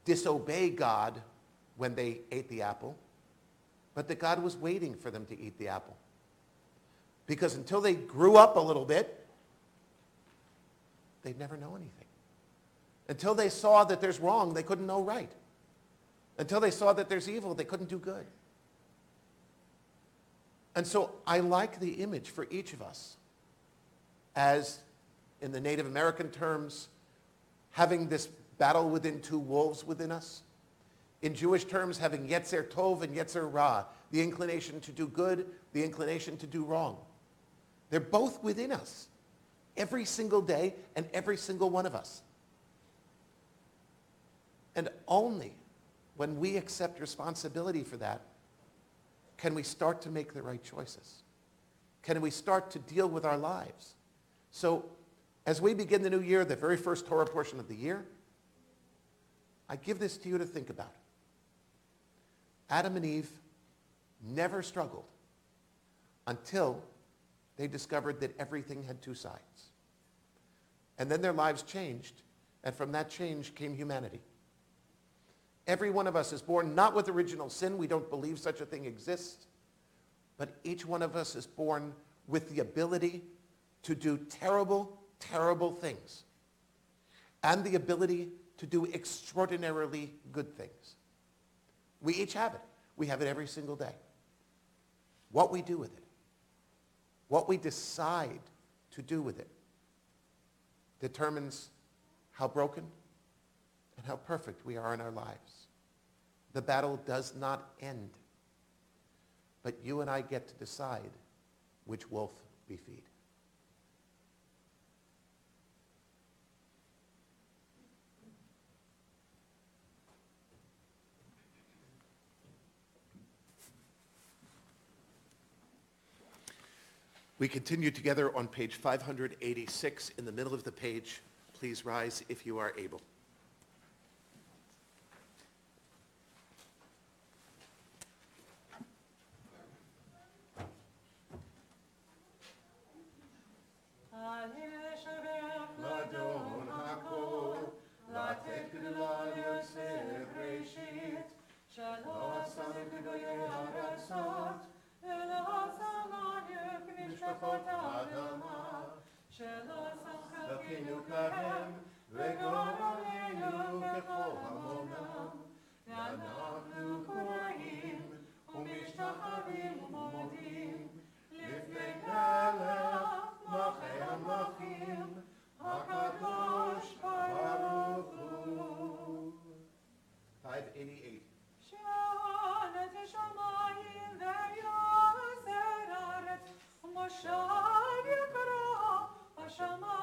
disobey God when they ate the apple, but that God was waiting for them to eat the apple. Because until they grew up a little bit, they'd never know anything. Until they saw that there's wrong, they couldn't know right. Until they saw that there's evil, they couldn't do good. And so I like the image for each of us as, in the Native American terms, having this battle within two wolves within us. In Jewish terms, having Yetzer Tov and Yetzer Ra, the inclination to do good, the inclination to do wrong. They're both within us, every single day and every single one of us. And only when we accept responsibility for that can we start to make the right choices. Can we start to deal with our lives? So as we begin the new year, the very first Torah portion of the year, I give this to you to think about. Adam and Eve never struggled until they discovered that everything had two sides. And then their lives changed, and from that change came humanity. Every one of us is born not with original sin. We don't believe such a thing exists. But each one of us is born with the ability to do terrible, terrible things. And the ability to do extraordinarily good things. We each have it. We have it every single day. What we do with it, what we decide to do with it, determines how broken and how perfect we are in our lives. The battle does not end, but you and I get to decide which wolf we feed. We continue together on page 586 in the middle of the page. Please rise if you are able. Shamayim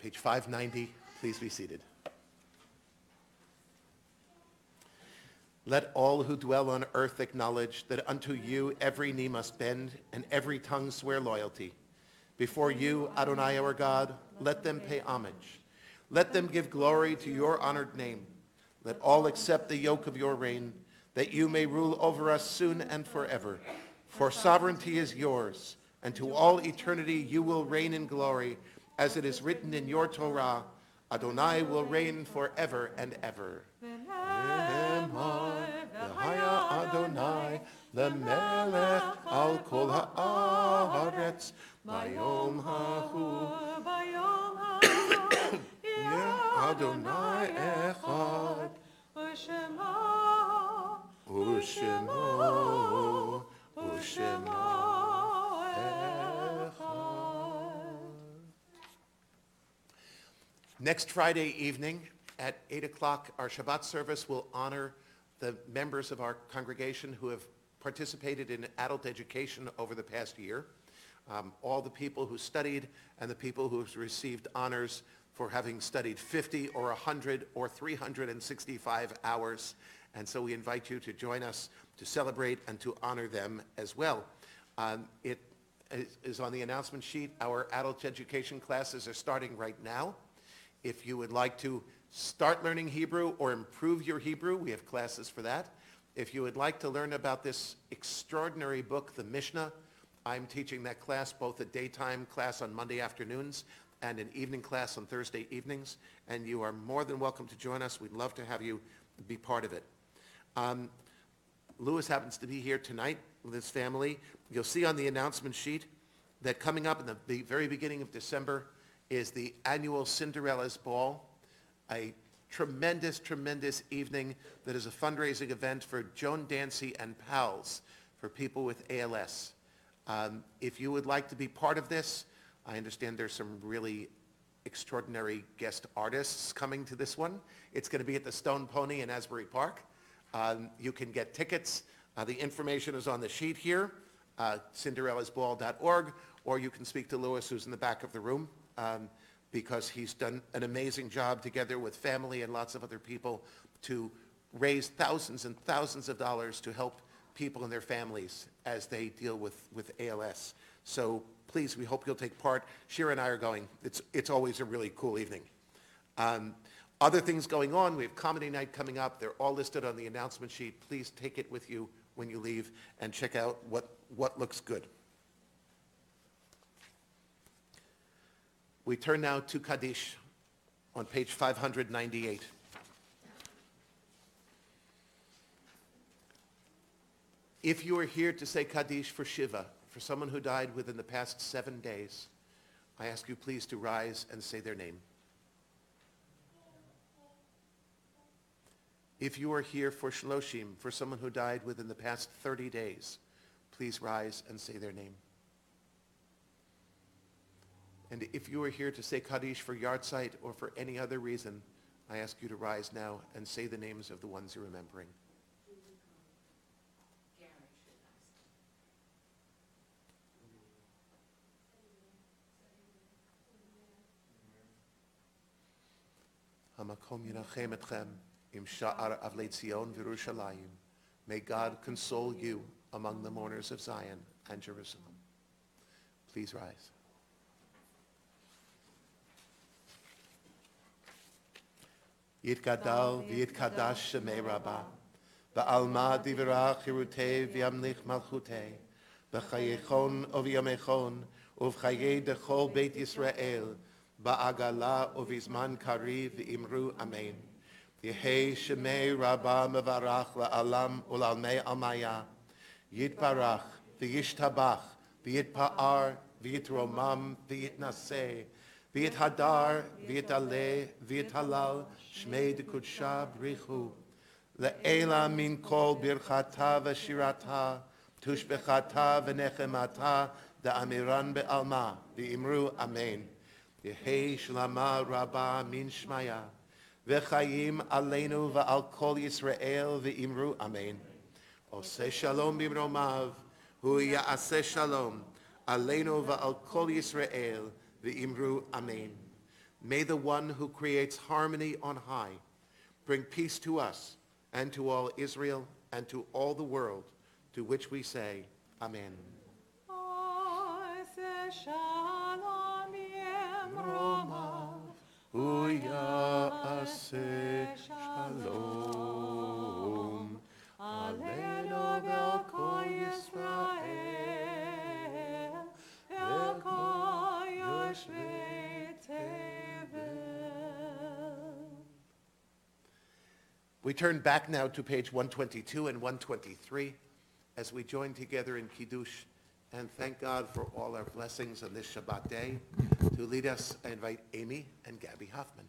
Page 590, please be seated. Let all who dwell on earth acknowledge that unto you every knee must bend and every tongue swear loyalty. Before you, Adonai our God, let them pay homage. Let them give glory to your honored name. Let all accept the yoke of your reign, that you may rule over us soon and forever. For sovereignty is yours, and to all eternity you will reign in glory, as it is written in your Torah, Adonai will reign forever and ever. Adonai, lemelech al kol haaretz, bayom hahu, Adonai echad, u'shemo echad. Next Friday evening at 8 o'clock, our Shabbat service will honor the members of our congregation who have participated in adult education over the past year. All the people who studied and the people who have received honors for having studied 50 or 100 or 365 hours. And so we invite you to join us to celebrate and to honor them as well. It is on the announcement sheet. Our adult education classes are starting right now. If you would like to start learning Hebrew or improve your Hebrew, we have classes for that. If you would like to learn about this extraordinary book, the Mishnah, I'm teaching that class, both a daytime class on Monday afternoons and an evening class on Thursday evenings, and you are more than welcome to join us. We'd love to have you be part of it. Louis happens to be here tonight with his family. You'll see on the announcement sheet that coming up in the very beginning of December is the annual Cinderella's Ball, a tremendous, tremendous evening that is a fundraising event for Joan Dancy and Pals for people with ALS. If you would like to be part of this, I understand there's some really extraordinary guest artists coming to this one. It's going to be at the Stone Pony in Asbury Park. You can get tickets. The information is on the sheet here, cinderellasball.org, or you can speak to Louis, who's in the back of the room, because he's done an amazing job together with family and lots of other people to raise thousands and thousands of dollars to help people and their families as they deal with ALS. So please, we hope you'll take part. Shira and I are going. It's always a really cool evening. Other things going on, we have comedy night coming up. They're all listed on the announcement sheet. Please take it with you when you leave and check out what looks good. We turn now to Kaddish on page 598. If you are here to say Kaddish for Shiva, for someone who died within the past 7 days, I ask you please to rise and say their name. If you are here for Shloshim, for someone who died within the past 30 days, please rise and say their name. And if you are here to say Kaddish for Yartzeit or for any other reason, I ask you to rise now and say the names of the ones you're remembering. Hamakom Yinachem Etchem Im Sha'ar Avlei Tzion V'Yerushalayim. May God console you among the mourners of Zion and Jerusalem. Please rise. Yitgadal v'yitkadash shemei Rabbah, ba'alma divrach chirutei v'yamlich malchutei, b'chayechon u'v'yamechon, u'v'chayei dechol Beit Yisrael, ba'agala u'v'izman kariv v'imru amen. Yehei shemei Rabbah mevarach la'alam u'lalmei almaya, yitbarach v'yishtabach v'yitpa'ar v'yitromam v'yitnaseh, V'yit hadar, v'yit aleh, v'yit halal, shmei d'kudsha brichu. Le'ela min kol birchata v'shirata, tushbechata v'nechemata, da'amiran be'alma, v'imru amen. Yehei shlama rabba min shmaya, v'chayim aleinu v'al kol Yisrael, v'imru amen. Oseh shalom b'mromav, hu ya'aseh shalom, aleinu v'al kol Yisrael, V'imru amen. May the one who creates harmony on high bring peace to us and to all Israel and to all the world, to which we say, Amen. Shalom Roma, Uyase shalom. Aleinu v'elko Yisrael, v'elko Yoshvei Tevel. We turn back now to page 122 and 123 as we join together in Kiddush and thank God for all our blessings on this Shabbat day. To lead us, I invite Amy and Gabby Hoffman.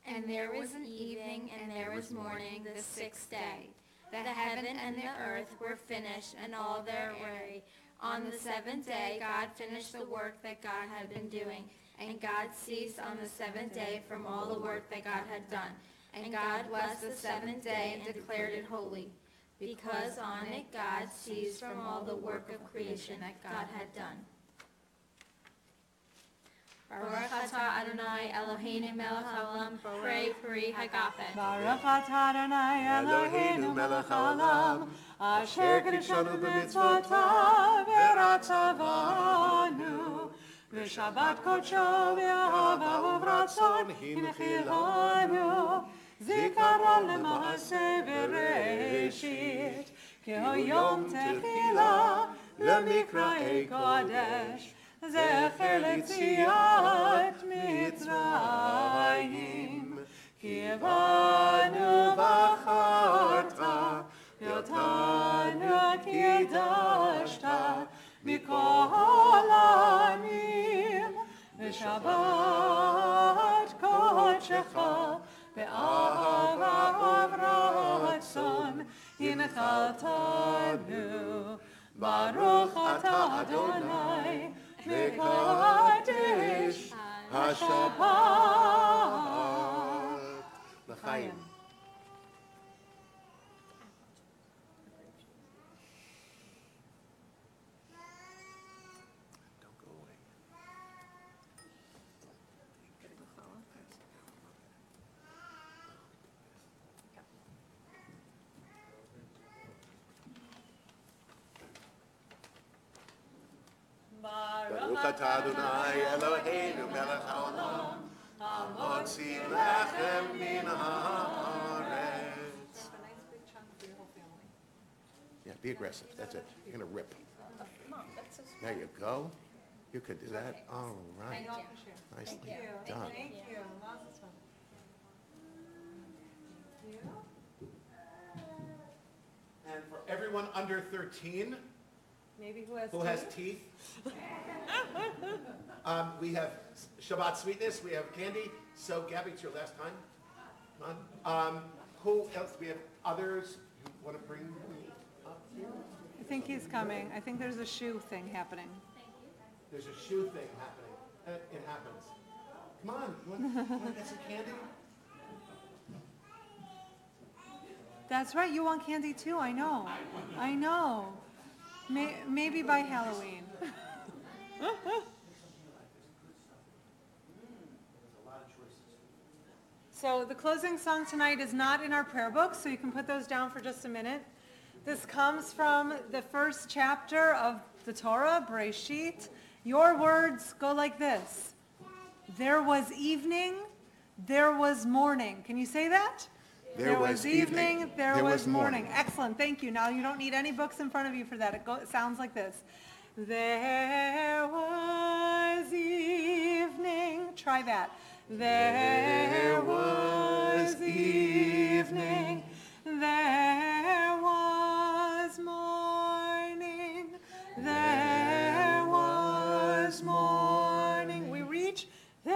And there was an evening, and there was morning, the sixth day. The heaven and the earth were finished, and all their array. On the seventh day, God finished the work that God had been doing. And God ceased on the seventh day from all the work that God had done. And God blessed the seventh day and declared it holy, because on it God ceased from all the work of creation that God had done. Baruch atah Adonai Eloheinu melech haolam, pray peri hagafen. Baruch atah Adonai Eloheinu melech haolam, asher kiddushanu b'mitzvotav v'ratzavanu, v'shabbat kodsho v'ahavahu v'ratzon hinchilanu, zikaron lema'aseh v'reishit, k'hoyom techila l'mikra'ei kodesh, זכר ליציאת מצרים, כי בנו בחרת, ואותנו קידשת מכל העמים, ושבת קודשך באהבה וברצון הנחלתנו. ברוך אתה אדוני מקדש השבת לחיים. Don't go away. Baruch atah Adonai Eloheinu melech haolam, hamotzi lechem min haaretz. Yeah, be aggressive. That's it. You're gonna rip. There you go. You could do that. All right. Nicely done. Thank you. Lots of fun. And for everyone under 13 Maybe who has teeth, we have Shabbat sweetness. We have candy. So Gabby, it's your last time. Come on. Who else? We have others who want to bring up here. I think he's coming. I think there's a shoe thing happening. There's a shoe thing happening. It happens. Come on. You want to get some candy? That's right. You want candy too. I know. I know. Maybe by Halloween. So the closing song tonight is not in our prayer book, so you can put those down for just a minute. This comes from the first chapter of the Torah, Bereshit. Your words go like this. There was evening, there was morning. Can you say that? There was evening, there was morning. Excellent, thank you. Now you don't need any books in front of you for that. It sounds like this. There was evening. Try that. There was evening. There was morning. There was morning. We reach. There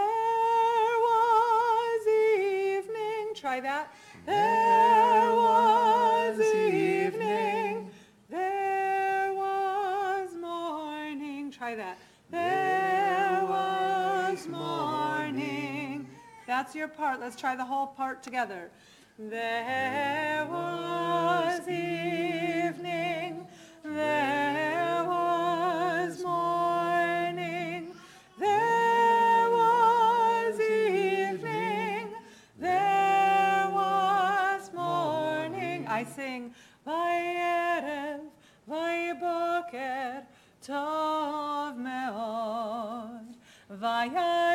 was evening. Try that. There was evening, there was morning. Try that. There was morning. That's your part. Let's try the whole part together. There was evening, there was morning, there was evening, there was morning. I sing, Vayerev, Vayiboker, Tov Me'od. וירא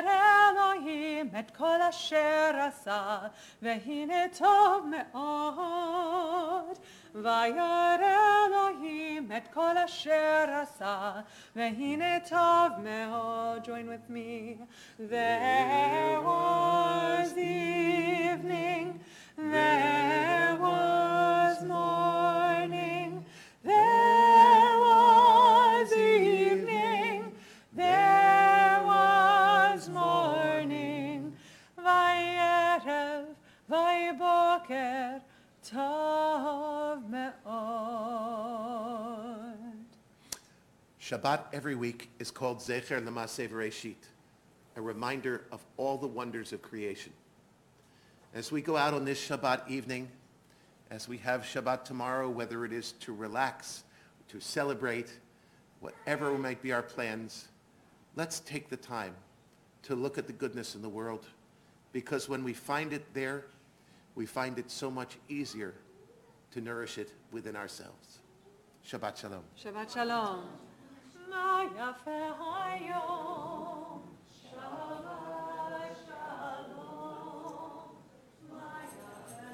אלוהים את כל אשר עשה, והנה טוב מאוד. וירא אלוהים את כל אשר עשה, והנה טוב מאוד. Join with me. There was evening, there was morning, there was evening, there was morning, Vayerev, Vayiboker, Tov Me'od. Shabbat every week is called Zecher L'Maaseh Bereshit, a reminder of all the wonders of creation. As we go out on this Shabbat evening, as we have Shabbat tomorrow, whether it is to relax, to celebrate, whatever might be our plans, let's take the time to look at the goodness in the world, because when we find it there, we find it so much easier to nourish it within ourselves. Shabbat Shalom. Shabbat Shalom. Ma yafe hayom, Shabbat Shalom. Ma yafe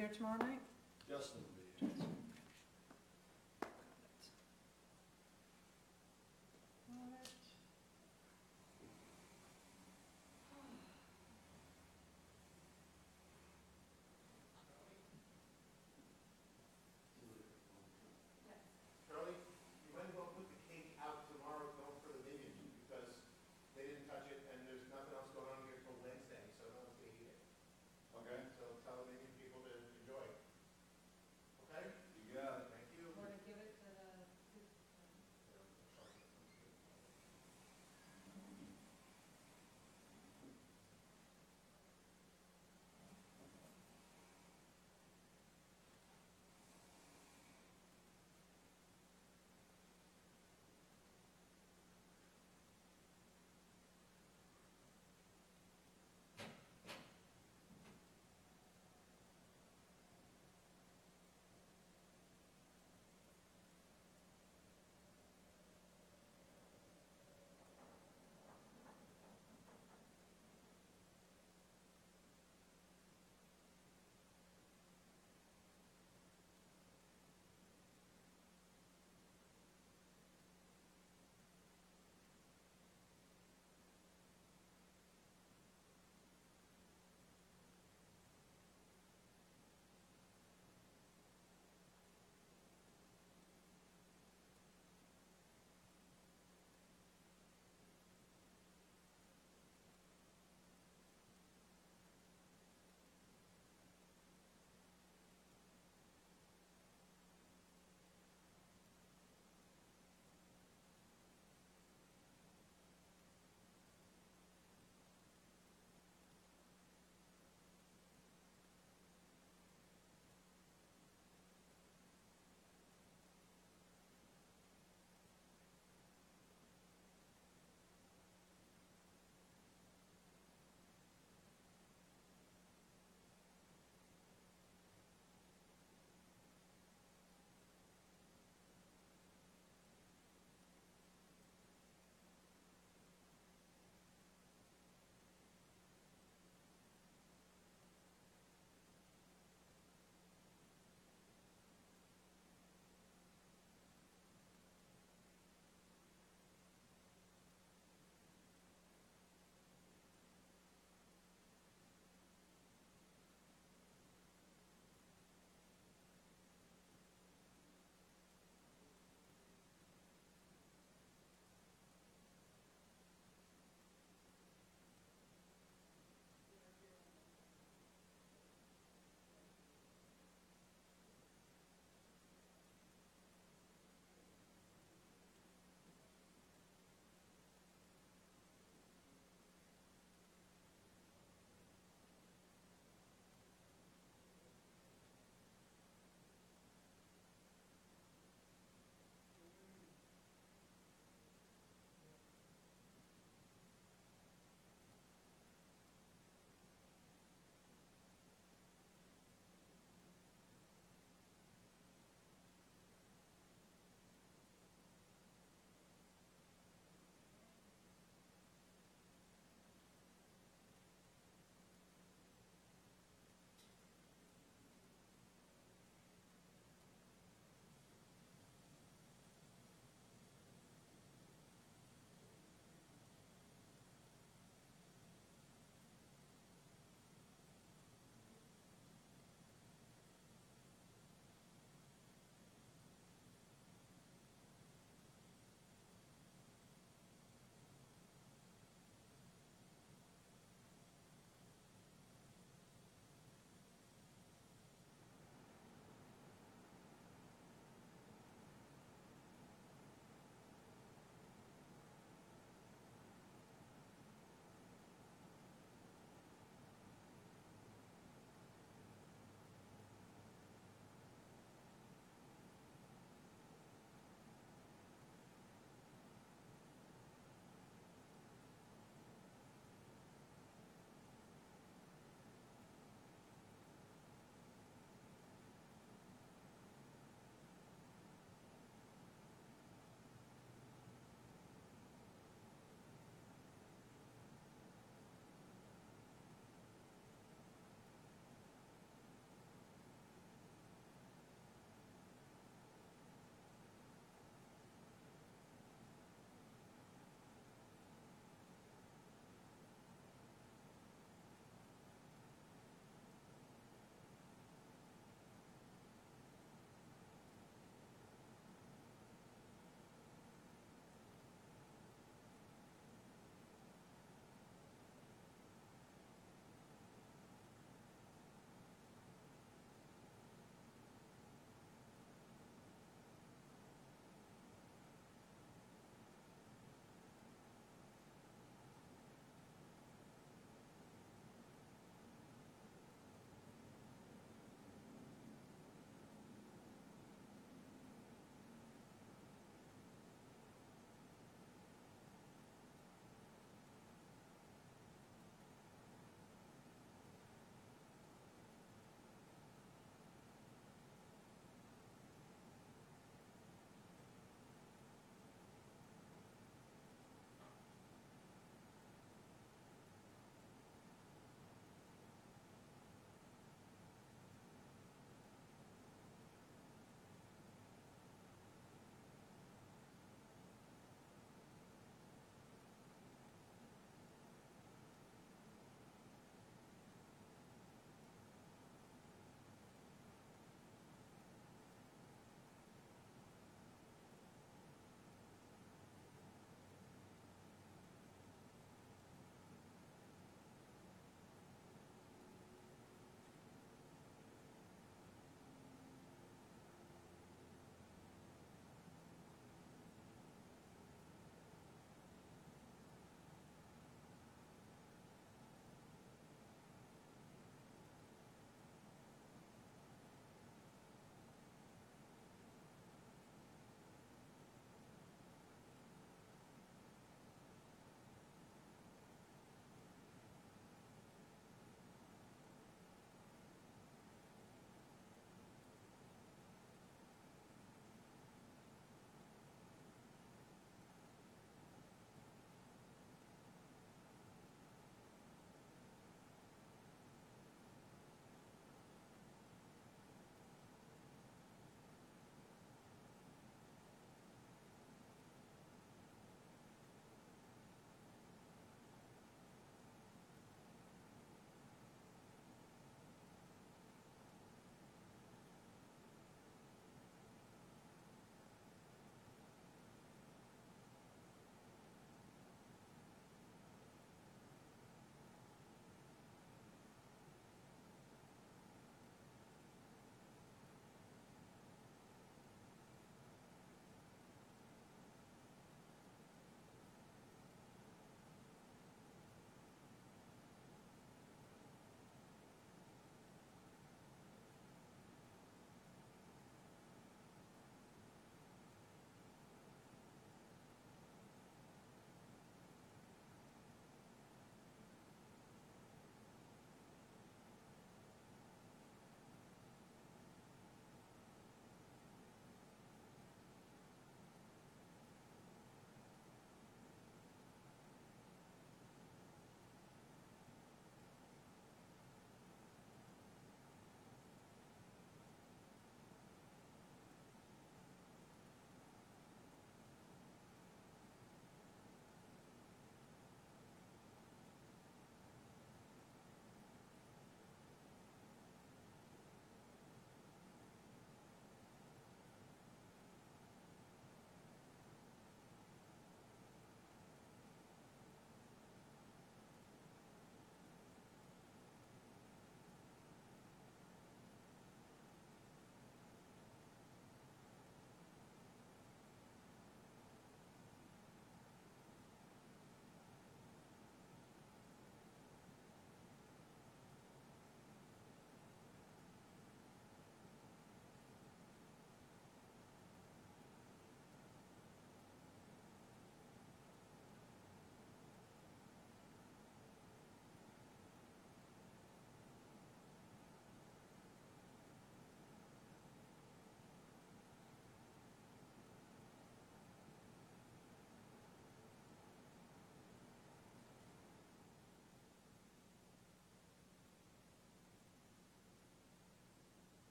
here tomorrow night? Justin will be here.